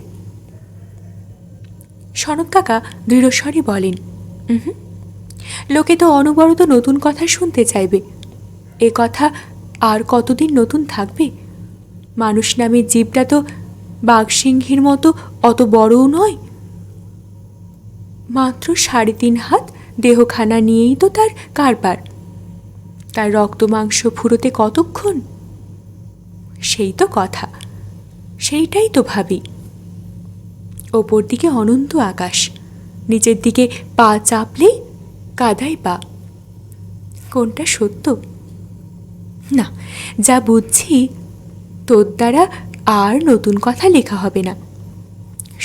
সনৎ কাকা দৃঢ়স্বরে বলেন, লোকে তো অনবরত নতুন কথা শুনতে চাইবে। এ কথা আর কতদিন নতুন থাকবে? মানুষ নামের জীবটা তো বাঘসিংহীর মতো অত বড়ও নয়। মাত্র 3.5 হাত দেহখানা নিয়েই তো তার কারবার। তার রক্ত মাংস ফুরোতে কতক্ষণ? সেই তো কথা, সেইটাই তো ভাবি। ওপর দিকে অনন্ত আকাশ, নিচের দিকে পা চাপলেই কাদায় পা। কোনটা সত্য? না, যা বুঝছি তোর দ্বারা আর নতুন কথা লেখা হবে না।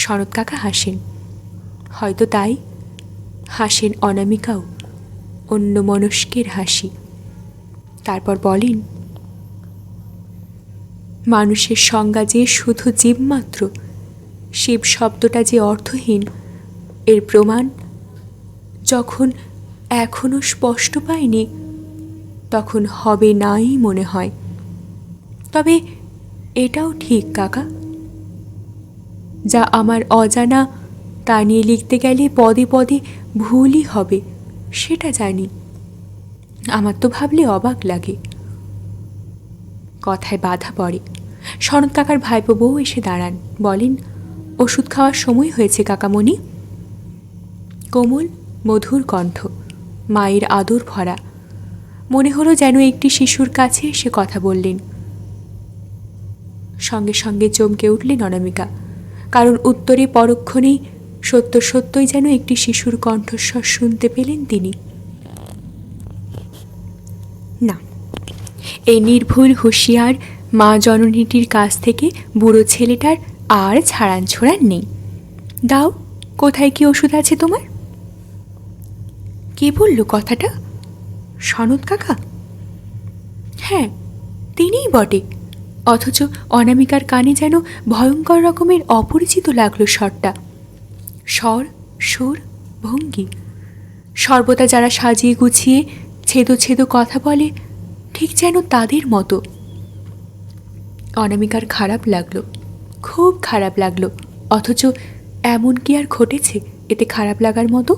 শরৎ কাকা হাসেন, হয়তো তাই হাসেন অনামিকাও, অন্য মনস্কের হাসি। তারপর বলেন, মানুষের সংজ্ঞা যে শুধু জীবমাত্র, শিব শব্দটা যে অর্থহীন, এর প্রমাণ যখন এখনো স্পষ্ট পাইনি তখন হবে নাই মনে হয়। তবে এটাও ঠিক কাকা, যা আমার অজানা তা নিয়ে লিখতে গেলে পদে পদে ভুলই হবে, সেটা জানি। আমার তো ভাবলে অবাক লাগে। কথায় বাধা পড়ে। শরৎ কাকার ভাইপো বউ এসে দাঁড়ান, বলেন, ওষুধ খাওয়ার সময় হয়েছে কাকামণি। কোমল মধুর কণ্ঠ, মায়ের আদর ভরা। মনে হলো যেন একটি শিশুর কাছে এসে কথা বললেন। সঙ্গে সঙ্গে চমকে উঠলেন অনামিকা, কারণ উত্তরে পরক্ষণেই সত্য সত্যই যেন একটি শিশুর কণ্ঠস্বর শুনতে পেলেন তিনি। না, এই নির্ভুল হুঁশিয়ার মা জননীটির কাছ থেকে বুড়ো ছেলেটার আর ছাড়ান ছোড়ান নেই। দাও, কোথায় কি ওষুধ আছে তোমার? কে বলল কথাটা? সনৎ কাকা? হ্যাঁ, তিনিই বটে। অথচ অনামিকার কানে যেন ভয়ঙ্কর রকমের অপরিচিত লাগলো স্বরটা। স্বর, সুর, ভঙ্গি সর্বদা যারা সাজিয়ে গুছিয়ে ছেদো ছেদো কথা বলে, ঠিক যেন তাদের মতো। অনামিকার খারাপ লাগলো, খুব খারাপ লাগলো। অথচ এমন কি আর ঘটেছে এতে খারাপ লাগার মতো?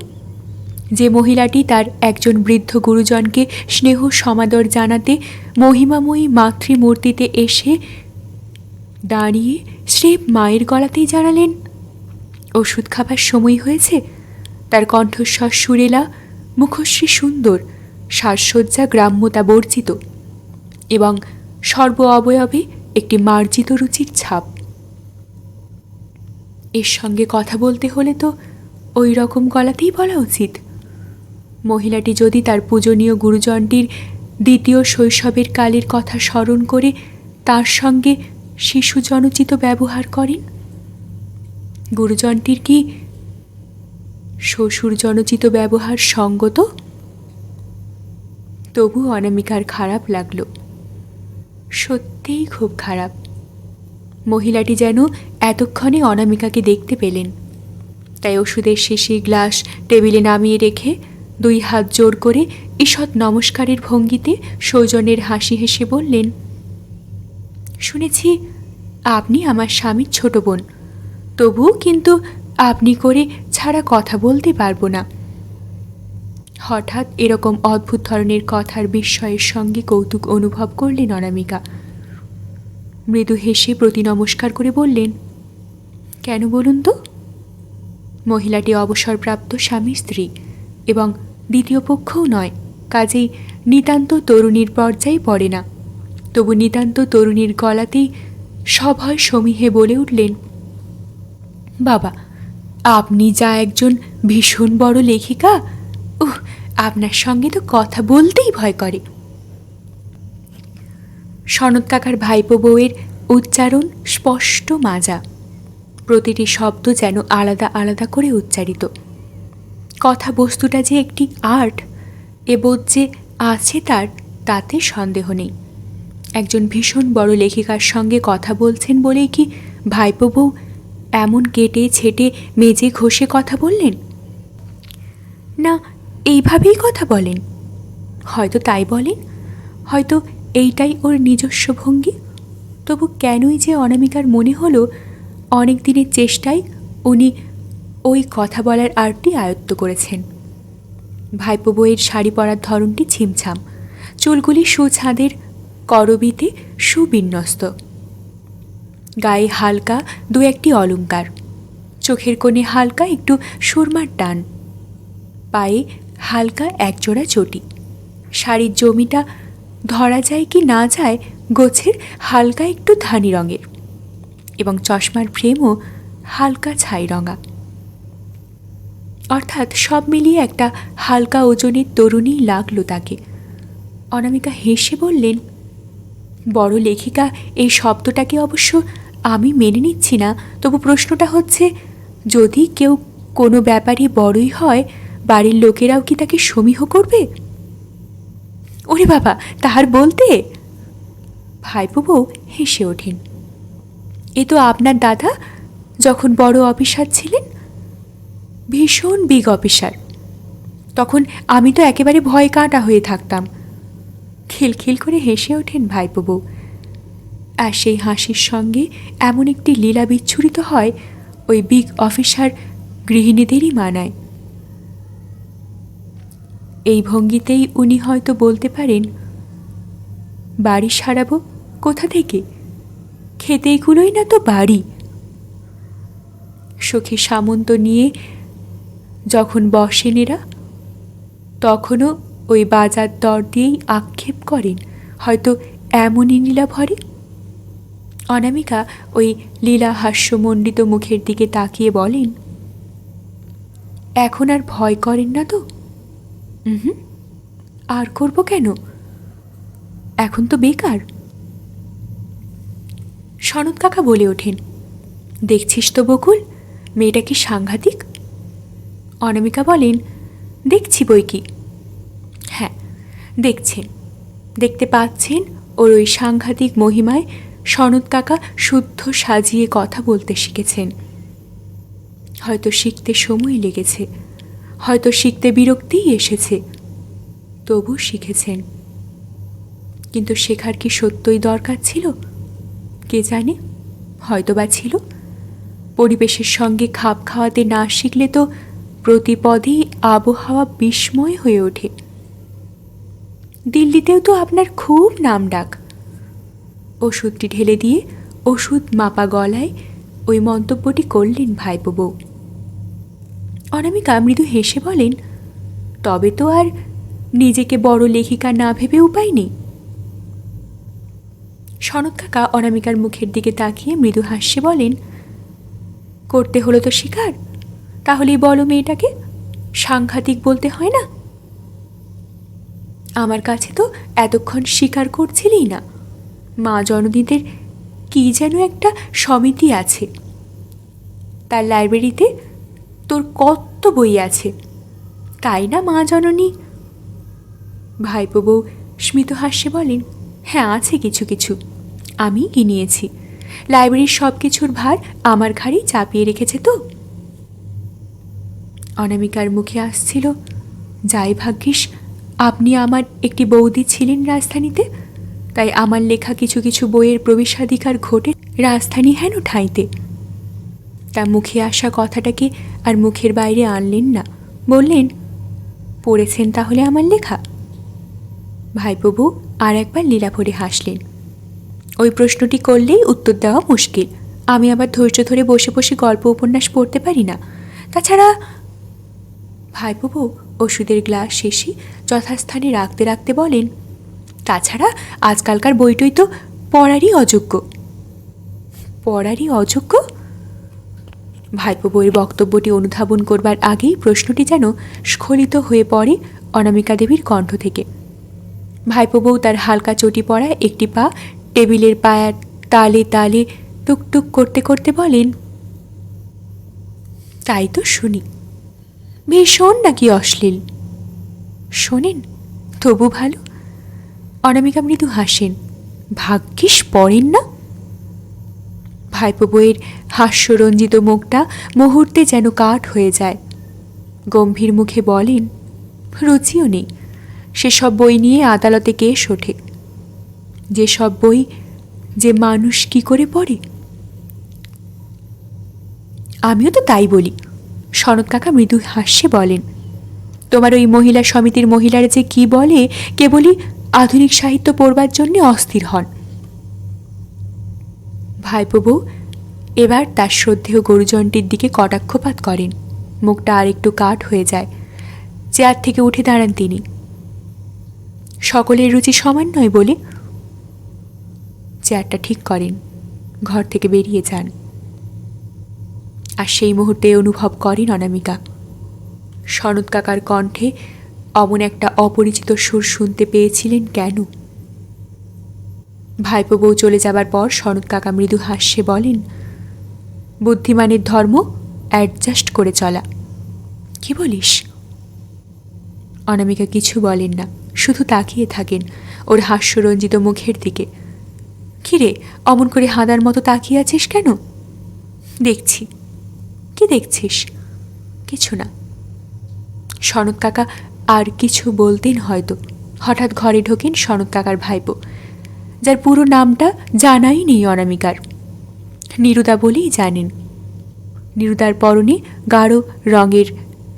যে মহিলাটি তার একজন বৃদ্ধ গুরুজনকে স্নেহ সমাদর জানাতে মহিমাময়ী মাতৃমূর্তিতে এসে দাঁড়িয়ে স্রেফ মায়ের গলাতেই জানালেন ওষুধ খাবার সময় হয়েছে, তার কণ্ঠস্বর সুরেলা, মুখশ্রী সুন্দর, সাজসজ্জা গ্রাম্যতা বর্জিত এবং সর্ব অবয়বে একটি মার্জিত রুচির ছাপ। এর সঙ্গে কথা বলতে হলে তো ওই রকম গলাতেই বলা উচিত। মহিলাটি যদি তার পূজনীয় গুরুজনটির দ্বিতীয় শৈশবের কালের কথা স্মরণ করে তার সঙ্গে শিশু জনচিত ব্যবহার করেন, গুরুজনটির কি শ্বশুর জনচিত ব্যবহার সঙ্গত? তবু অনামিকার খারাপ লাগলো, সত্যিই খুব খারাপ। মহিলাটি যেন এতক্ষণে অনামিকাকে দেখতে পেলেন, তাই ওষুধের শেষে গ্লাস টেবিলে নামিয়ে রেখে 2 হাত জোর করে ঈষৎ নমস্কারের ভঙ্গিতে সৌজন্যের হাসি হেসে বললেন, শুনেছি আপনি আমার স্বামীর ছোট বোন, তবুও কিন্তু আপনি করে ছাড়া কথা বলতে পারবো না। হঠাৎ এরকম অদ্ভুত ধরনের কথার বিস্ময়ের সঙ্গে কৌতুক অনুভব করলেন অনামিকা। মৃদু হেসে প্রতি নমস্কার করে বললেন, কেন বলুন তো? মহিলাটি অবসরপ্রাপ্ত স্বামী স্ত্রী এবং দ্বিতীয় পক্ষও নয়, কাজেই নিতান্ত তরুণীর পর্যায়ে পড়ে না। তবু নিতান্ত তরুণীর গলাতেই সভয় সমীহে বলে উঠলেন, বাবা, আপনি যা একজন ভীষণ বড় লেখিকা, উহ, আপনার সঙ্গে তো কথা বলতেই ভয় করে। সনৎ কাকার ভাইপো বউয়ের উচ্চারণ স্পষ্ট মাজা, প্রতিটি শব্দ যেন আলাদা আলাদা করে উচ্চারিত। কথা বস্তুটা যে একটি আর্ট এ বোধ যে আছে তার, তাতে সন্দেহ নেই। একজন ভীষণ বড় লেখিকার সঙ্গে কথা বলছেন বলেই কি ভাইপো বউ এমন কেটে ছেটে মেজে ঘষে কথা বললেন? না, এইভাবেই কথা বলেন? হয়তো তাই বলেন, হয়তো এইটাই ওর নিজস্ব ভঙ্গি। তবু কেনই যে অনামিকার মনে হলো অনেক দিনের চেষ্টায় উনি ওই কথা বলার আর্টটি আয়ত্ত করেছেন। ভাইপো বউয়ের শাড়ি পরার ধরনটি ছিমছাম, চুলগুলি সুছাঁদের করবিতে সুবিন্যস্ত, গায়ে হালকা দু একটি অলংকার, চোখের কোণে হালকা একটু সুরমার টান, পায়ে হালকা একজোড়া চটি। শাড়ির জমিটা ধরা যায় কি না যায় গোছের হালকা একটু ধানি রঙের, এবং চশমার ফ্রেমও হালকা ছাই রঙা। অর্থাৎ সব মিলিয়ে একটা হালকা ওজনের তরুণী লাগলো তাকে। অনামিকা হেসে বললেন, বড় লেখিকা এই শব্দটাকে অবশ্য আমি মেনে নিচ্ছি না, তবু প্রশ্নটা হচ্ছে, যদি কেউ কোনো ব্যাপারে বড়ই হয়, বাড়ির লোকেরাও কি তাকে সমীহ করবে? ওরে বাবা, তাহার বলতে? ভাইপো বউ হেসে ওঠেন। এ তো আপনার দাদা যখন বড় অফিসার ছিলেন, ভীষণ বিগ অফিসার, তখন আমি তো একেবারে ভয় কাঁটা হয়ে থাকতাম। খিলখিল করে হেসে ওঠেন ভাইপো বউ। আর সেই হাসির সঙ্গে এমন একটি লীলা বিচ্ছুরিত হয়, ওই বিগ অফিসার গৃহিণীদেরই মানায়। এই ভঙ্গিতেই উনি হয়তো বলতে পারেন, বাড়ি সারাবো কোথা থেকে, খেতেই কুলোই না তো বাড়ি। সখী সামন্ত নিয়ে যখন বসেন এরা, তখনও ওই বাজার দর দিয়েই আক্ষেপ করেন হয়তো এমনই লীলা ভরে। অনামিকা ওই লীলা হাস্যমণ্ডিত মুখের দিকে তাকিয়ে বলেন, এখন আর ভয় করেন না তো? হুম, আর করব কেন, এখন তো বেকার। সনৎ কাকা বলে ওঠেন, দেখছিস তো বকুল, মেয়েটা কি সাংঘাতিক। অনামিকা বলেন, দেখছি বই কি। হ্যাঁ, দেখছেন, দেখতে পাচ্ছেন ওর ওই সাংঘাতিক মহিমায় সনৎ কাকা শুদ্ধ সাজিয়ে কথা বলতে শিখেছেন। হয়তো শিখতে সময় লেগেছে, হয়তো শিখতে বিরক্তিই এসেছে, তবু শিখেছেন। কিন্তু শেখার কি সত্যই দরকার ছিল? কে জানে, হয়তো বা ছিল। পরিবেশের সঙ্গে খাপ খাওয়াতে না শিখলে তো প্রতি পদেই আবহাওয়া বিস্ময় হয়ে ওঠে। দিল্লিতেও তো আপনার খুব নাম ডাক। ওষুধটি ঢেলে দিয়ে ওষুধ মাপা গলায় ওই মন্তব্যটি করলেন ভাইপো বউ। অনামিকা মৃদু হেসে বলেন, তবে তো আর নিজেকে বড় লেখিকা না ভেবে উপায় নেই। সনৎ কাকা অনামিকার মুখের দিকে তাকিয়ে মৃদু হাস্যে বলেন, করতে হলো তো শিকার, তাহলেই বলো মেয়েটাকে সাংঘাতিক বলতে হয় না? আমার কাছে তো এতক্ষণ স্বীকার করছিলেই না। মা জননীদের কি যেন একটা সমিতি আছে, তার লাইব্রেরিতে তোর কত বই আছে, তাই না মা জননী? ভাইপো বউ স্মিত হাস্যে বলেন, হ্যাঁ আছে কিছু কিছু, আমি কিনিয়েছি। লাইব্রেরির সব কিছুর ভার আমার ঘাড়েই চাপিয়ে রেখেছে তো। অনামিকার মুখে আসছিল, যাই ভাগ্যিস আপনি আমার একটি বৌদি ছিলেন রাজধানীতে, তাই আমার লেখা কিছু কিছু বইয়ের প্রবেশাধিকার ঘটে রাজধানী হেন ঠাঁইতে। তা মুখে আসা কথাটাকে আর মুখের বাইরে আনলেন না, বললেন, পড়েছেন তাহলে আমার লেখা? ভাইপো বউ আর একবার লীলা ভরে হাসলেন। ওই প্রশ্নটি করলেই উত্তর দেওয়া মুশকিল। আমি আবার ধৈর্য ধরে বসে বসে গল্প উপন্যাস পড়তে পারি না। তাছাড়া ভাইপো বউ ওষুধের গ্লাস শেষে যথাস্থানে রাখতে রাখতে বলেন, তাছাড়া আজকালকার বইটই তো পড়ারই অযোগ্য। পড়ারই অযোগ্য? ভাইপো বউয়ের বক্তব্যটি অনুধাবন করবার আগেই প্রশ্নটি যেন স্খলিত হয়ে পড়ে অনামিকা দেবীর কণ্ঠ থেকে। ভাইপো বউ তার হালকা চটি পরা একটি পা টেবিলের পায়ার তালে তালে টুকটুক করতে করতে বলেন, তাই তো শুনি। ভীষণ নাকি অশ্লীল? শোনেন তবু ভালো। অনামিকা মৃদু হাসেন। ভাগ্যিস পড়েন না। ভাইপো বউয়ের হাস্যরঞ্জিত মুখটা মুহূর্তে যেন কাঠ হয়ে যায়। গম্ভীর মুখে বলেন, রুচিও নেই সেসব বই নিয়ে আদালতে কেস ওঠে। যেসব বই যে মানুষ কি করে পড়ে। আমিও তো তাই বলি। সনৎ কাকা মৃদু হাস্যে বলেন, তোমার ওই মহিলা সমিতির মহিলারা যে কি বলে কেবলই আধুনিক সাহিত্য পড়বার জন্য অস্থির হন। ভাইপো বউ এবার তার শ্রদ্ধেয় গুরুজনটির দিকে কটাক্ষপাত করেন। মুখটা আর একটু কাঠ হয়ে যায়। চেয়ার থেকে উঠে দাঁড়ান তিনি। সকলের রুচি সমান নয় বলে চেয়ারটা ঠিক করেন, ঘর থেকে বেরিয়ে যান। আর সেই মুহূর্তে অনুভব করেন অনামিকা, সনৎ কাকার কণ্ঠে অমন একটা অপরিচিত সুর শুনতে পেয়েছিলেন কেন। ভাইপো বউ চলে যাবার পর সনৎ কাকা মৃদু হাস্যে বলেন, বুদ্ধিমানের ধর্ম অ্যাডজাস্ট করে চলা। কি বলিস? অনামিকা কিছু বলেন না, শুধু তাকিয়ে থাকেন ওর হাস্যরঞ্জিত মুখের দিকে। কিরে অমন করে হাদার মতো তাকিয়ে আছিস কেন? দেখছি। কি দেখছিস? কিছু না। সনৎ কাকা আর কিছু বলতেন হয়তো। হঠাৎ ঘরে ঢোকেন সনৎ কাকার ভাইপো, যার পুরো নামটা জানাই নেই অনামিকার। নিরুদা বলেই জানেন। নিরুদার পরনে গাঢ় রঙের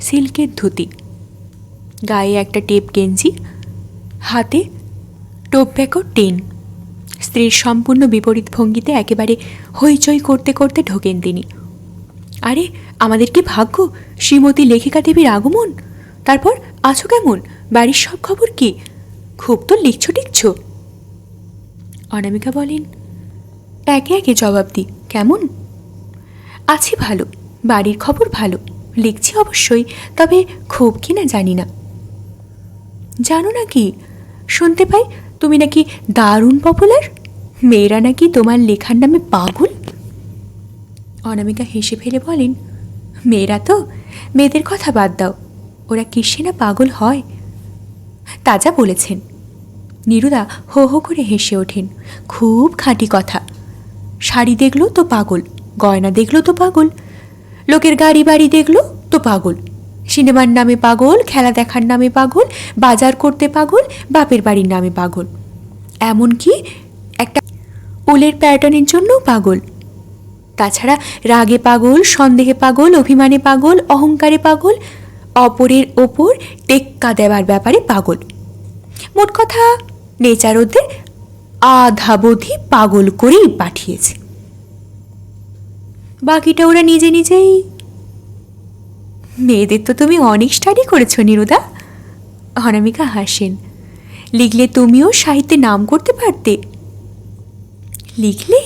সিল্কের ধুতি, গায়ে একটা টেপ গেঞ্জি, হাতে টোব্যাকো টেন। স্ত্রীর সম্পূর্ণ বিপরীত ভঙ্গিতে একেবারে হইচই করতে করতে ঢোকেন তিনি। আরে আমাদের কি ভাগ্য শ্রীমতী লেখিকা দেবীর আগমন। তারপর আছো কেমন? বাড়ির সব খবর কি? খুব তো লিখছো টিকছো। অনামিকা বলেন, একে একে জবাব দি। কেমন আছি? ভালো। বাড়ির খবর ভালো। লিখছি অবশ্যই, তবে খুব কি না জানি না। জানো নাকি, শুনতে পাই তুমি নাকি দারুণ পপুলার। মেয়েরা নাকি তোমার লেখার নামে পাগল। অনামিকা হেসে ফেলে বলেন, মেয়েরা তো, মেয়েদের কথা বাদ দাও, ওরা কিসে না পাগল হয়। তাজা বলেছেন। নিরুদা হো হো করে হেসে ওঠেন। খুব খাঁটি কথা। শাড়ি দেখলো তো পাগল, গয়না দেখলো তো পাগল, লোকের গাড়ি বাড়ি দেখলো তো পাগল, সিনেমার নামে পাগল, খেলা দেখার নামে পাগল, বাজার করতে পাগল, বাপের বাড়ির নামে পাগল, এমনকি একটা উলের প্যাটার্নের জন্যও পাগল। তাছাড়া রাগে পাগল, সন্দেহে পাগল, অভিমানে পাগল, অহংকারে পাগল, অপরের ওপর টেক্কা দেওয়ার ব্যাপারে পাগল। মোট কথা নেচার ওদের আধাবধি পাগল করেই পাঠিয়েছে। বাকিটা ওরা নিজে নিজেই। মেয়েদের তো তুমি অনেক স্টাডি করেছো নিরুদা। অনামিকা হাসেন। লিখলে তুমিও সাহিত্যে নাম করতে পারতে। লিখলে?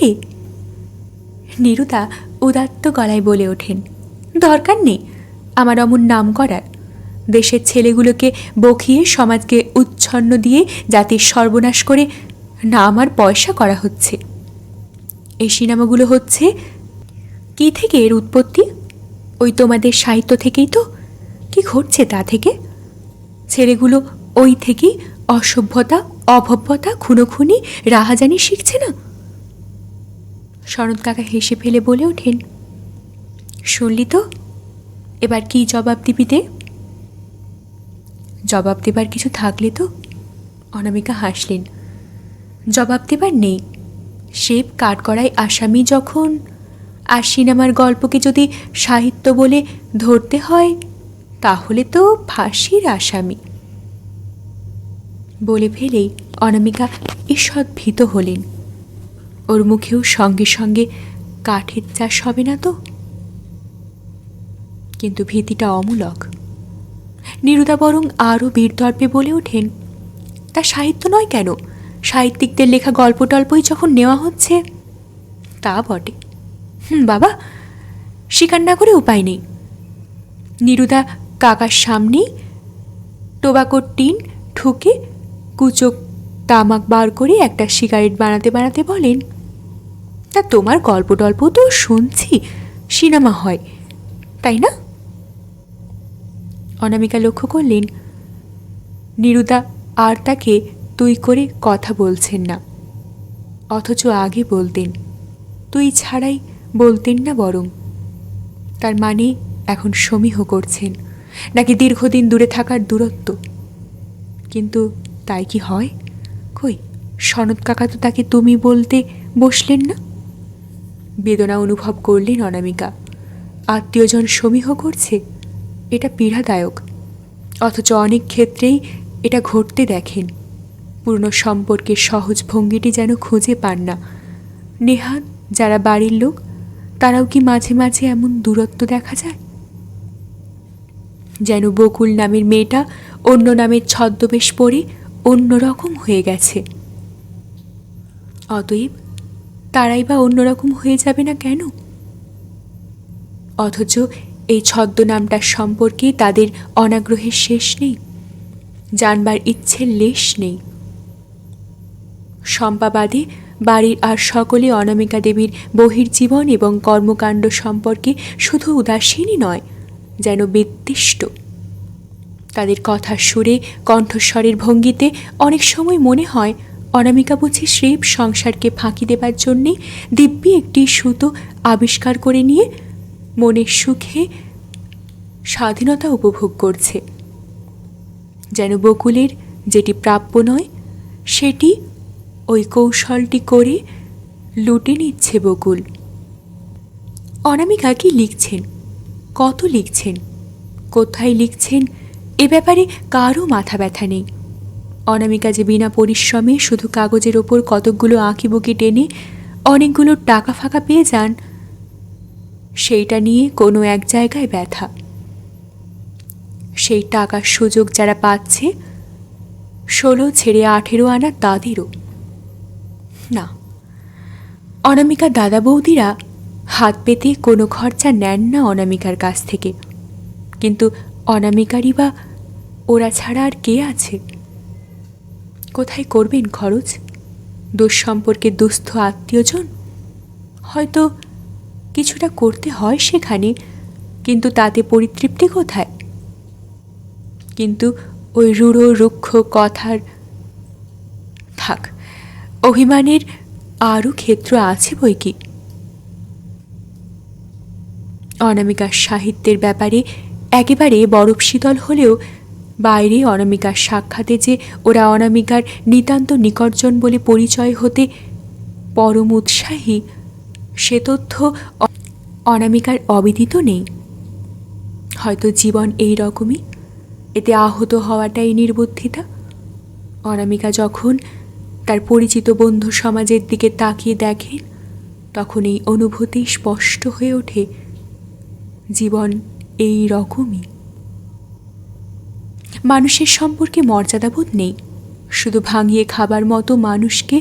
নিরুদা উদাত্ত গলায় বলে ওঠেন, দরকার নেই আমার অমন নাম করার। দেশের ছেলেগুলোকে বকিয়ে সমাজকে উচ্ছন্ন দিয়ে জাতির সর্বনাশ করে নাম আর পয়সা করা হচ্ছে। এই সিনেমাগুলো হচ্ছে কি থেকে এর উৎপত্তি? ওই তোমাদের সাহিত্য থেকেই তো। কি ঘটছে তা থেকে? ছেলেগুলো ওই থেকেই অসভ্যতা, অভব্যতা, খুনোখুনি, রাহাজানি শিখছে না? শরৎ কাকা হেসে ফেলে বলে ওঠেন, শুনলি তো, এবার কি জবাব দিবি দে। জবাব দেবার কিছু থাকলে তো। অনামিকা হাসলেন। জবাব দেবার নেই। শেপ কাঠগড়ায় আসামি যখন, আর সিনেমার গল্পকে যদি সাহিত্য বলে ধরতে হয় তাহলে তো ফাঁসির আসামি। বলে ফেলেই অনামিকা ঈষৎ ভীত হলেন। ওর মুখেও সঙ্গে সঙ্গে কাঠের চাষ হবে না তো। কিন্তু ভীতিটা অমূলক। নিরুদা বরং আরও বীরদর্পে বলে ওঠেন, তা সাহিত্য নয় কেন? সাহিত্যিকদের লেখা গল্প টল্পই যখন নেওয়া হচ্ছে। তা বটে। বাবা, স্বীকার না করে উপায় নেই। নিরুদা কাকার সামনেই টোবাকোর টিন ঠুকে কুচো তামাক বার করে একটা সিগারেট বানাতে বানাতে বলেন, তা তোমার গল্প টল্প তো শুনছি সিনেমা হয়, তাই না? অনামিকা লক্ষ্য করলেন নিরুদা আর তাকে তুই করে কথা বলছেন না, অথচ আগে বলতেন, তুই ছাড়াই বলতেন না বরং। তার মানে এখন সমীহ করছেন, নাকি দীর্ঘদিন দূরে থাকার দূরত্ব? কিন্তু তাই কি হয়? কই, সনৎ কাকা তো তাকে তুমি বলতে বসলেন না। বেদনা অনুভব করলেন অনামিকা। আত্মীয়জন সমীহ করছে, এটা পীড়াদায়ক, অথচ অনেক ক্ষেত্রেই এটা ঘটতে দেখেন। পুরনো সম্পর্কের সহজ ভঙ্গিটি যেন খুঁজে পান না। নেহাত যারা বাড়ির লোক, তারাও কি মাঝে মাঝে এমন দূরত্ব দেখা যায়? যেন বকুল নামের মেয়েটা অন্য নামের ছদ্মবেশ পরে অন্যরকম হয়ে গেছে। অতএব তারাই বা অন্যরকম হয়ে যাবে না কেন? অথচ এই ছদ্মনামটার সম্পর্কে তাদের অনাগ্রহের শেষ নেই, জানবার ইচ্ছের লেশ নেই। শম্পাবাদে বাড়ির আর সকলে অনামিকা দেবীর বহির্জীবন এবং কর্মকাণ্ড সম্পর্কে শুধু উদাসীনই নয়, যেন বিদ্বিষ্ট। তাদের কথার সুরে, কণ্ঠস্বরের ভঙ্গিতে অনেক সময় মনে হয় অনামিকা বুঝি স্রেফ সংসারকে ফাঁকি দেবার জন্যে দিব্যি একটি সুতো আবিষ্কার করে নিয়ে মনের সুখে স্বাধীনতা উপভোগ করছে। যেন বকুলের যেটি প্রাপ্য নয়, সেটি ওই কৌশলটি করে লুটে নিচ্ছে বকুল। অনামিকা কি লিখছেন, কত লিখছেন, কোথায় লিখছেন, এ ব্যাপারে কারও মাথা ব্যথা নেই। অনামিকা যে বিনা পরিশ্রমে শুধু কাগজের ওপর কতকগুলো আঁকিবুকি টেনে অনেকগুলো টাকা ফাঁকা পেয়ে যান, সেইটা নিয়ে কোনো এক জায়গায় ব্যথা। সেই টাকার সুযোগ যারা পাচ্ছে, 16 ছেড়ে 18 আনা তাদেরও না। অনামিকা দাদা বৌদিরা হাত পেতে কোনো খরচা নেন না অনামিকার কাছ থেকে, কিন্তু অনামিকারই বা ওরা ছাড়া আর কে আছে? কোথায় করবেন খরচ? দুঃসম্পর্কে দুস্থ আত্মীয়জন? হয়তো কিছুটা করতে হয় সেখানে, কিন্তু তাতে পরিতৃপ্তি কোথায়? কিন্তু ওই রূঢ় রুক্ষ কথার থাক, অভিমানের আরও ক্ষেত্র আছে বই কি। অনামিকার সাহিত্যের ব্যাপারে একেবারে বরফ শীতল হলেও বাইরে অনামিকার সাক্ষাতে যে ওরা অনামিকার নিতান্ত নিকটজন বলে পরিচয় হতে পরম উৎসাহী, সে তথ্য অনামিকার অবিদিত নেই। হয়তো জীবন এই রকমই, এতে আহত হওয়াটাই নির্বুদ্ধিতা। অনামিকা যখন তার পরিচিত বন্ধু সমাজের দিকে তাকিয়ে দেখেন, তখন এই অনুভূতি স্পষ্ট হয়ে ওঠে, জীবন এই রকমই। মানুষের সম্পর্কে মর্যাদাবোধ নেই, শুধু ভাঙিয়ে খাবার মতো মানুষকে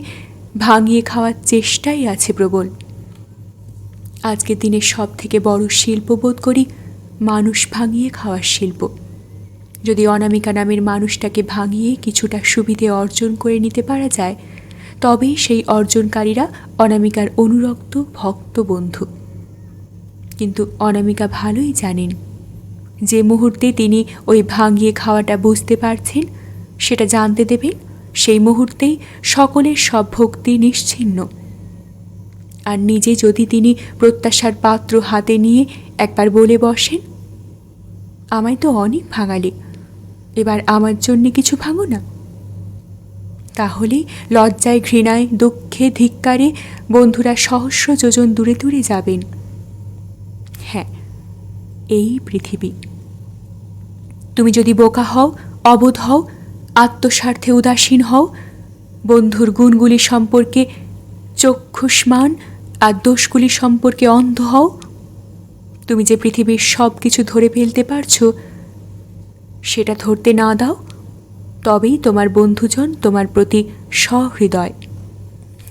ভাঙিয়ে খাওয়ার চেষ্টাই আছে প্রবল। আজকের দিনে সব থেকে বড় শিল্প বোধ করি মানুষ ভাঙিয়ে খাওয়ার শিল্প। যদি অনামিকা নামের মানুষটাকে ভাঙিয়ে কিছুটা সুবিধে অর্জন করে নিতে পারা যায়, তবেই সেই অর্জনকারীরা অনামিকার অনুরক্ত ভক্ত বন্ধু। কিন্তু অনামিকা ভালোই জানেন, যে মুহূর্তে তিনি ওই ভাঙিয়ে খাওয়াটা বুঝতে পারছেন, সেটা জানতে দেবেন, সেই মুহূর্তেই সকলের সব ভক্তি নিশ্চিহ্ন। আর নিজে যদি তিনি প্রত্যাশার পাত্র হাতে নিয়ে একবার বলে বসেন, আমায় তো অনেক ভাঙালে, এবার আমার জন্যে কিছু ভাঙো না, তাহলেই লজ্জায়, ঘৃণায়, দুঃখে, ধিক্কারে বন্ধুরা সহস্র যোজন দূরে দূরে যাবেন। হ্যাঁ, এই পৃথিবী। তুমি যদি বোকা হও, অবোধ হও, আত্মস্বার্থে উদাসীন হও, বন্ধুর গুণগুলি সম্পর্কে চক্ষুষ্মান আর দোষগুলি সম্পর্কে অন্ধ হও, তুমি যে পৃথিবীর সব কিছু ধরে ফেলতে পারছো, সেটা ধরতে না দাও, তবেই তোমার বন্ধুজন তোমার প্রতি সহৃদয়,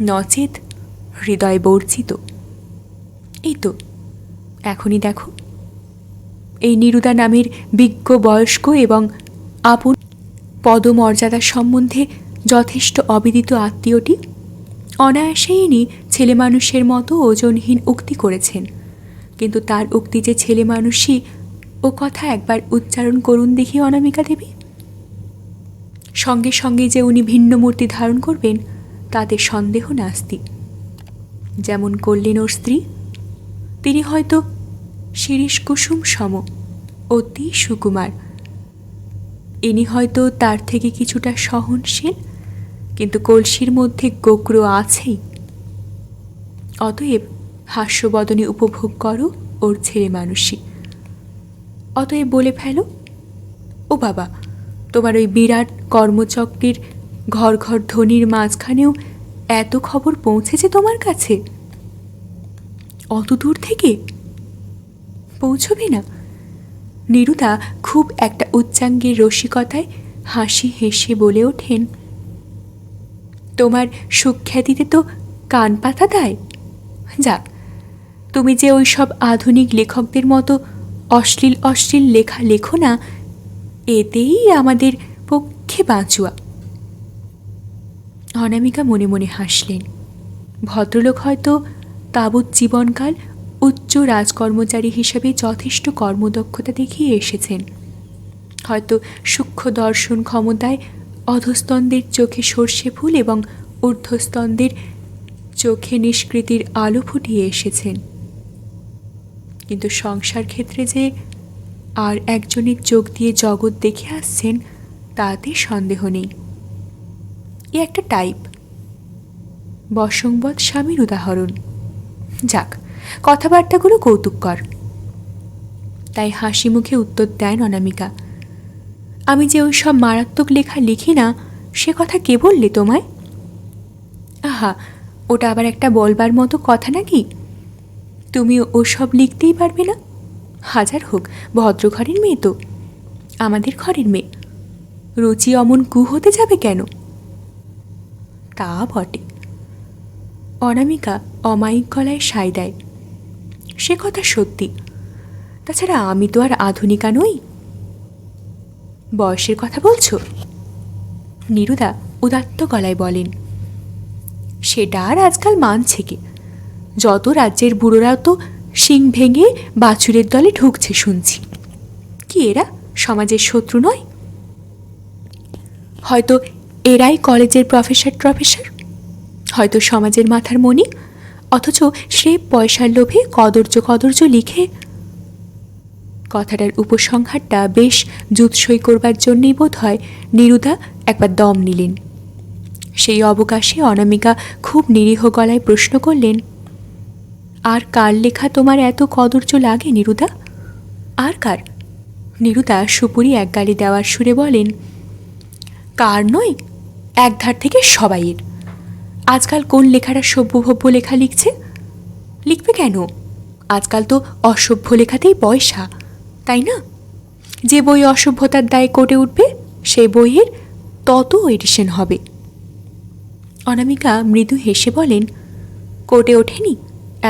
নচেত হৃদয় বর্জিত। এই তো এখনই দেখো, এই নিরুদা নামের বিজ্ঞ বয়স্ক এবং আপন পদমর্যাদার সম্বন্ধে যথেষ্ট অবিদিত আত্মীয়টি অনায়াসেই ইনি ছেলে মানুষের মতো ওজনহীন উক্তি করেছেন, কিন্তু তার উক্তি যে ছেলে মানুষই ও কথা একবার উচ্চারণ করুন দেখি অনামিকা দেবী। সঙ্গে সঙ্গে যে উনি ভিন্ন মূর্তি ধারণ করবেন তাতে সন্দেহ নাস্তি। যেমন করলেন ওর স্ত্রী, তিনি হয়তো শিরীষ কুসুম সম, অতি সুকুমার। ইনি হয়তো তার থেকে কিছুটা সহনশীল, কিন্তু কলসির মধ্যে গোগ্র আছেই। অতএব হাস্যবদনে উপভোগ করো ওর ছেলে মানুষই। অতএব বলে ফেলো, ও বাবা, তোমার ওই বিরাট কর্মচক্রের ঘর ঘর ধ্বনির মাঝখানেও এত খবর পৌঁছেছে তোমার কাছে? অত দূর থেকে পৌঁছবে না? নিরুদা খুব একটা উচ্চাঙ্গের রসিকতায় হাসি হেসে বলে ওঠেন, তোমার সুখ্যাতিতে তো কান পাতা দেয়। যাক, তুমি যে ওই সব আধুনিক লেখকদের মতো অশ্লীল অশ্লীল লেখা লেখো না, এতেই আমাদের পক্ষে বাঁচুয়া। অনামিকা মনে মনে হাসলেন। ভদ্রলোক হয়তো তাবৎ জীবনকাল উচ্চ রাজকর্মচারী হিসেবে যথেষ্ট কর্মদক্ষতা দেখিয়ে এসেছেন। হয়তো সূক্ষ্ম দর্শন ক্ষমতায় অধস্তনদের চোখে সর্ষে ফুল এবং ঊর্ধ্বস্তনদের চোখে নিষ্কৃতির আলো ফুটিয়ে এসেছেন। কিন্তু সংসার ক্ষেত্রে যে আর একজনের চোখ দিয়ে জগৎ দেখে আসছেন তাতে সন্দেহ নেই। এ একটা টাইপ, বশংবদ স্বামীর উদাহরণ। যাক, কথাবার্তাগুলো কৌতুককর। তাই হাসি মুখে উত্তর দেন অনামিকা, আমি যে ওই সব মারাত্মক লেখা লিখি না সে কথা কে বললে তোমায়? আহা, ওটা আবার একটা বলবার মতো কথা নাকি? তুমি ওসব লিখতেই পারবে না? হাজার হোক ভদ্র ঘরের মেয়ে তো, আমাদের ঘরের মেয়ে, রুচি অমন কু হতে যাবে কেন? তা বটে। অনামিকা অমায়িক গলায় সায় দেয়, সে কথা সত্যি। তাছাড়া আমি তো আর আধুনিকা নই। বয়সের কথা বলছো? নিরুদা উদাত্ত গলায় বলেন, সেটা আর আজকাল মানছে কে? যত রাজ্যের বুড়োরাও তো শিং ভেঙে বাছুরের দলে ঢুকছে শুনছি। কি এরা সমাজের শত্রু নয়? হয়তো এরাই কলেজের প্রফেসর, হয়তো সমাজের মাথার মণি, অথচ সে পয়সার লোভে কদর্য লিখে। কথাটার উপসংহারটা বেশ জুৎসই করবার জন্যই বোধ হয় নিরুদা একবার দম নিলেন। সেই অবকাশে অনামিকা খুব নিরীহ গলায় প্রশ্ন করলেন, আর কার লেখা তোমার এত কদর্য লাগে নিরুদা? আর কার? নিরুদা সুপুরি এক গালি দেওয়ার সুরে বলেন, কার নয়, একধার থেকে সবাইয়ের। আজকাল কোন লেখাটা সভ্যভব্য লেখা লিখছে? লিখবে কেন? আজকাল তো অসভ্য লেখাতেই পয়সা, তাই না? যে বই অসভ্যতার দায়ে কোর্টে উঠবে সেই বইয়ের তত এডিশন হবে। অনামিকা মৃদু হেসে বলেন, কোর্টে ওঠেনি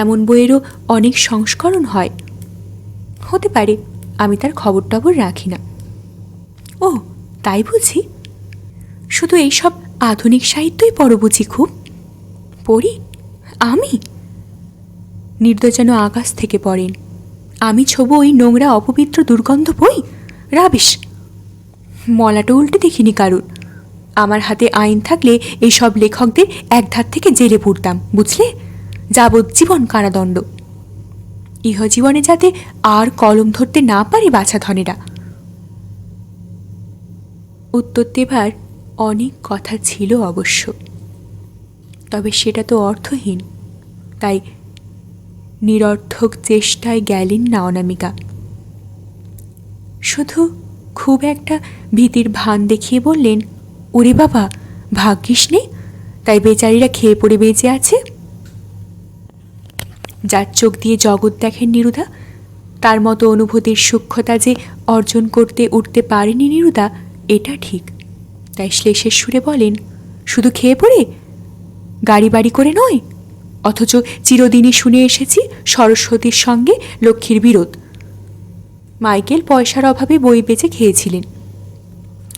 এমন বইয়েরও অনেক সংস্করণ হয়। হতে পারে, আমি তার খবর টবর রাখি না। ও তাই বুঝি? শুধু এইসব আধুনিক সাহিত্যই পড়ো বুঝি? খুব পড়ি আমি? নির্দয় যেন আকাশ থেকে পড়েন। আমি ছোব ওই নোংরা অপবিত্র দুর্গন্ধ বই? রাবিশ! মলাটো উল্টে দেখিনি কারুর। আমার হাতে আইন থাকলে এই সব লেখকদের একধার থেকে জেলে পুরতাম, বুঝলে? যাবজ্জীবন কারাদণ্ড। ইহজীবনে যাতে আর কলম ধরতে না পারে বাছাধনেরা। উত্তর দেবার অনেক কথা ছিল অবশ্য, তবে সেটা তো অর্থহীন, তাই নিরর্থক চেষ্টায় গেলেন না অনামিকা। শুধু খুব একটা ভীতির ভান দেখিয়ে বললেন, ওরে বাবা, ভাগ্যিস নে, তাই বেচারিরা খেয়ে পড়ে বেঁচে আছে। যার চোখ দিয়ে জগৎ দেখেন নিরুদা, তার মতো অনুভূতির সূক্ষ্মতা যে অর্জন করতে উঠতে পারেনি নিরুদা, এটা ঠিক। তাই শ্লেষের সুরে বলেন, শুধু খেয়ে পড়ে, গাড়ি বাড়ি করে নয়, অথচ চিরদিনই শুনে এসেছি সরস্বতীর সঙ্গে লক্ষ্মীর বিরোধ। মাইকেল পয়সার অভাবে বই বেচে খেয়েছিলেন।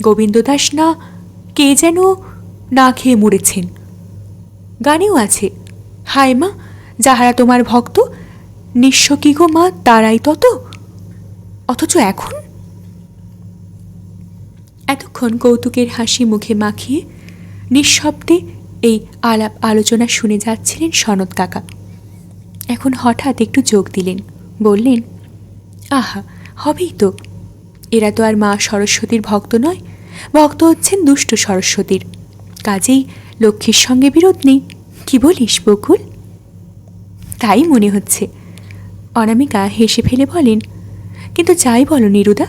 গোবিন্দ দাস না কে যেন না খেয়ে মরেছেন। গানেও আছে, হায় মা যাহারা তোমার ভক্ত, নিঃস্ব কি গো মা তারাই তত। অথচ এখন। এতক্ষণ কৌতুকের হাসি মুখে মাখিয়ে নিঃশব্দে এই আলাপ আলোচনা শুনে যাচ্ছিলেন সনৎ কাকা। এখন হঠাৎ একটু যোগ দিলেন, বললেন, আহা হবেই তো, এরা তো আর মা সরস্বতীর ভক্ত নয়, ভক্ত হচ্ছেন দুষ্ট সরস্বতীর, কাজেই লক্ষ্মীর সঙ্গে বিরোধ নেই। কি বলিস বকুল? তাই মনে হচ্ছে। অনামিকা হেসে ফেলে বলেন, কিন্তু যাই বলো নিরুদা,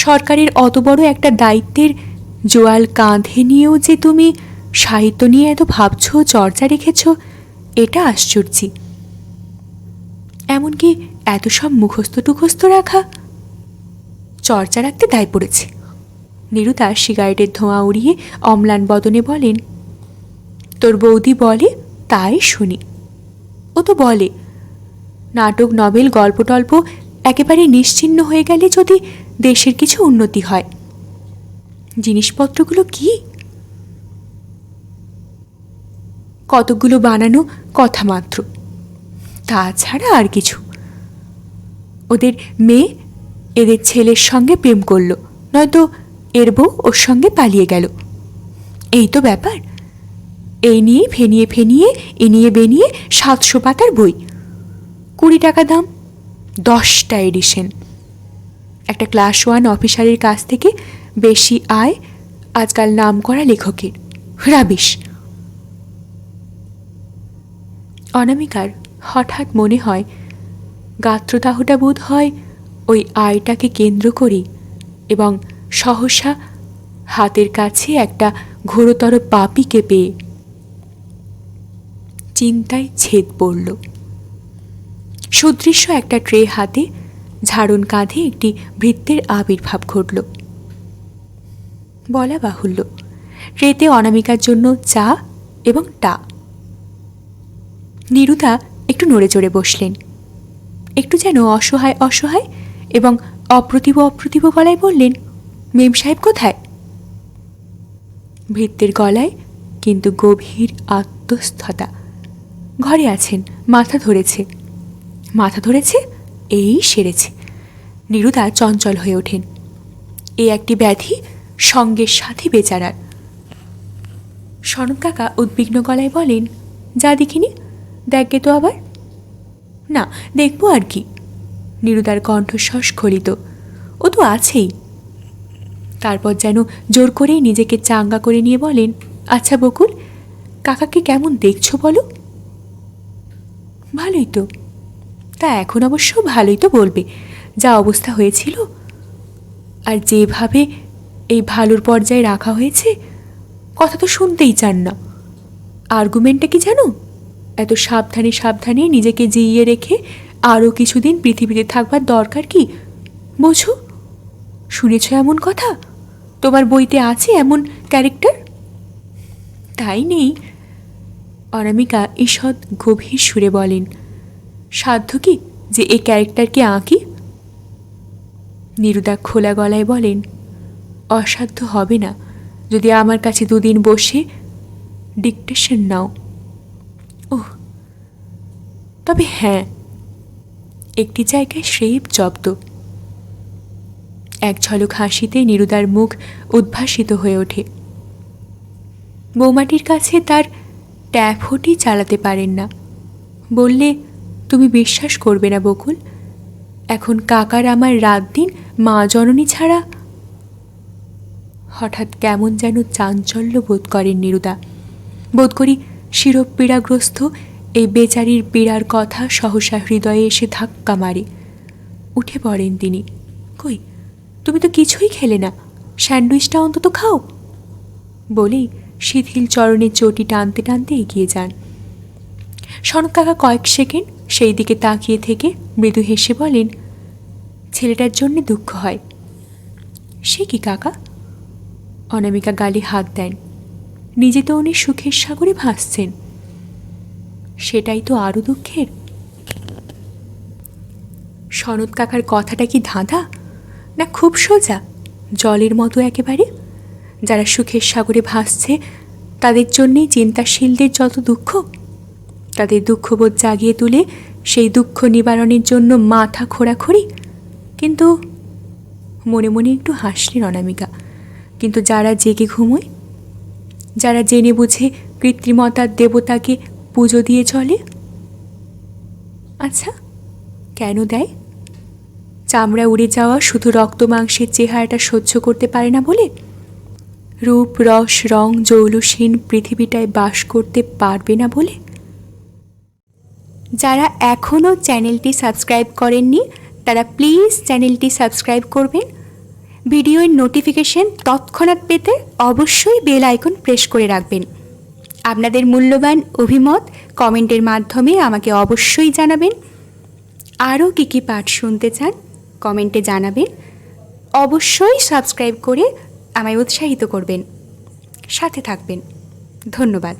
সরকারের অত বড় একটা দায়িত্বের জোয়াল কাঁধে নিয়েও যে তুমি সাহিত্য নিয়ে এত ভাবছ, চর্চা রেখেছ, এটা আশ্চর্যি। এমনকি এত সব মুখস্থ টুখস্থ রাখা, চর্চা রাখতে দায় পড়েছে। নিরুদা সিগারেটের ধোঁয়া উড়িয়ে অম্লান বদনে বলেন, তোর বৌদি বলে তাই শুনি। ও তো বলে নাটক নভেল গল্প টল্প একেবারে নিশ্চিহ্ন হয়ে গেলে যদি দেশের কিছু উন্নতি হয়। জিনিসপত্রগুলো কি, কতগুলো বানানো কথা মাত্র, তাছাড়া আর কিছু। ওদের মেয়ে এদের ছেলের সঙ্গে প্রেম করলো, নয়তো এর বউ ওর সঙ্গে পালিয়ে গেল, এই তো ব্যাপার। এই নিয়ে ফেনিয়ে ফেনিয়ে এ নিয়ে বেনিয়ে 700 পাতার বই, 20 টাকা দাম, 10টা এডিশন। একটা ক্লাস 1 অফিসারের কাছ থেকে বেশি আয় আজকাল নাম করা লেখকের। রাবিশ। অনামিকার হঠাৎ মনে হয় গাত্রদাহটা বোধ হয় ওই আয়টাকে কেন্দ্র করি, এবং সহসা হাতের কাছে একটা ঘোরতর পাপীকে পেয়ে চিন্তায় ছেদ পড়ল। সুদৃশ্য একটা ট্রে হাতে, ঝাড়ন কাঁধে একটি ভৃত্যের আবির্ভাব ঘটল। বলা বাহুল্য, ট্রেতে অনামিকার জন্য চা এবং টা। নিরুদা একটু নড়ে চড়ে বসলেন, একটু যেন অসহায় অসহায় এবং অপ্রতিভ অপ্রতিভ গলায় বললেন, মেম সাহেব কোথায়? ভৃত্যের গলায় কিন্তু গভীর আত্মস্থতা। ঘরে আছেন, মাথা ধরেছে। মাথা ধরেছে, এই সেরেছে। নিরুদা চঞ্চল হয়ে ওঠেন। এ একটি ব্যাধি সঙ্গের সাথী বেচারার। সনৎ কাকা উদ্বিগ্ন গলায় বলেন, যা দেখিনি, দেখবে তো আবার। না, দেখবো আর কি। নিরুদার কণ্ঠস্বর স্খলিত, ও তো আছেই। তারপর যেন জোর করেই নিজেকে চাঙ্গা করে নিয়ে বলেন, আচ্ছা বকুল, কাকাকে কেমন দেখছো বলো? ভালোই তো। তা এখন অবশ্য ভালোই তো বলবে, যা অবস্থা হয়েছিল আর যেভাবে এই ভালোর পর্যায়ে রাখা হয়েছে, কথা তো শুনতেই চান না। আর্গুমেন্টটা কি জানো? এত সাবধানে সাবধানে নিজেকে জিইয়ে রেখে আরও কিছুদিন পৃথিবীতে থাকবার দরকার কি বোঝো? শুনেছ এমন কথা? তোমার বইতে আছে এমন ক্যারেক্টার? তাই নেই। অনামিকা ঈষৎ গভীর সুরে বলেন, সাধ্য কি যে এই ক্যারেক্টারকে আঁকি? নিরুদা খোলা গলায় বলেন, অসাধ্য হবে না যদি আমার কাছে 2 দিন বসে ডিকটেশন নাও। ওহ, তবে হ্যাঁ, একটি জায়গায় স্রেফ জব্দ। এক ঝলক হাসিতে নিরুদার মুখ উদ্ভাসিত হয়ে ওঠে। বৌমাটির কাছে তার ট্যাপটি চালাতে পারেন না। বললে তুমি বিশ্বাস করবে না বকুল, এখন কাকার আমার রাত দিন মা জননী ছাড়া। হঠাৎ কেমন যেন চাঞ্চল্য বোধ করেন নিরুদা। বোধ করি শিরোপীড়াগ্রস্ত এই বেচারির পীড়ার কথা সহসা হৃদয়ে এসে ধাক্কা মারে। উঠে পড়েন তিনি। কই, তুমি তো কিছুই খেলে না, স্যান্ডউইচটা অন্তত খাও। বলেই শিথিল চরণের চটি টানতে টানতে এগিয়ে যান। সনৎ কাকা কয়েক সেকেন্ড সেই দিকে তাকিয়ে থেকে মৃদু হেসে বলেন, ছেলেটার জন্য দুঃখ হয়। সে কি কাকা? অনামিকা গালে হাত দেন। নিজে তো উনি সুখের সাগরে ভাসছেন। সেটাই তো আরও দুঃখের। সনৎ কাকার কথাটা কি ধাঁধা, না খুব সোজা, জলের মতো একেবারে? যারা সুখের সাগরে ভাসছে তাদের জন্যেই চিন্তাশীলদের যত দুঃখ, তাদের দুঃখবোধ জাগিয়ে তুলে সেই দুঃখ নিবারণের জন্য মাথা খোঁড়াখড়ি। কিন্তু মনে মনে একটু হাসলেন অনামিকা। কিন্তু যারা জেগে ঘুমোয়, যারা জেনে বুঝে কৃত্রিমতার দেবতাকে পুজো দিয়ে চলে, আচ্ছা কেন দেয়? চামড়া উড়ে যাওয়া শুধু রক্ত মাংসের চেহারাটা সহ্য করতে পারে না বলে? রূপ রস রং জৌলুসীন পৃথিবীটায় বাস করতে পারবে না বলে? যারা এখনও চ্যানেলটি সাবস্ক্রাইব করেননি তারা প্লিজ চ্যানেলটি সাবস্ক্রাইব করবেন। ভিডিওর নোটিফিকেশন তৎক্ষণাৎ পেতে অবশ্যই বেল আইকন প্রেস করে রাখবেন। আপনাদের মূল্যবান অভিমত কমেন্টের মাধ্যমে আমাকে অবশ্যই জানাবেন। আরও কী কী পাঠ শুনতে চান কমেন্টে জানাবেন। অবশ্যই সাবস্ক্রাইব করে আমায় উৎসাহিত করবেন, সাথে থাকবেন। ধন্যবাদ।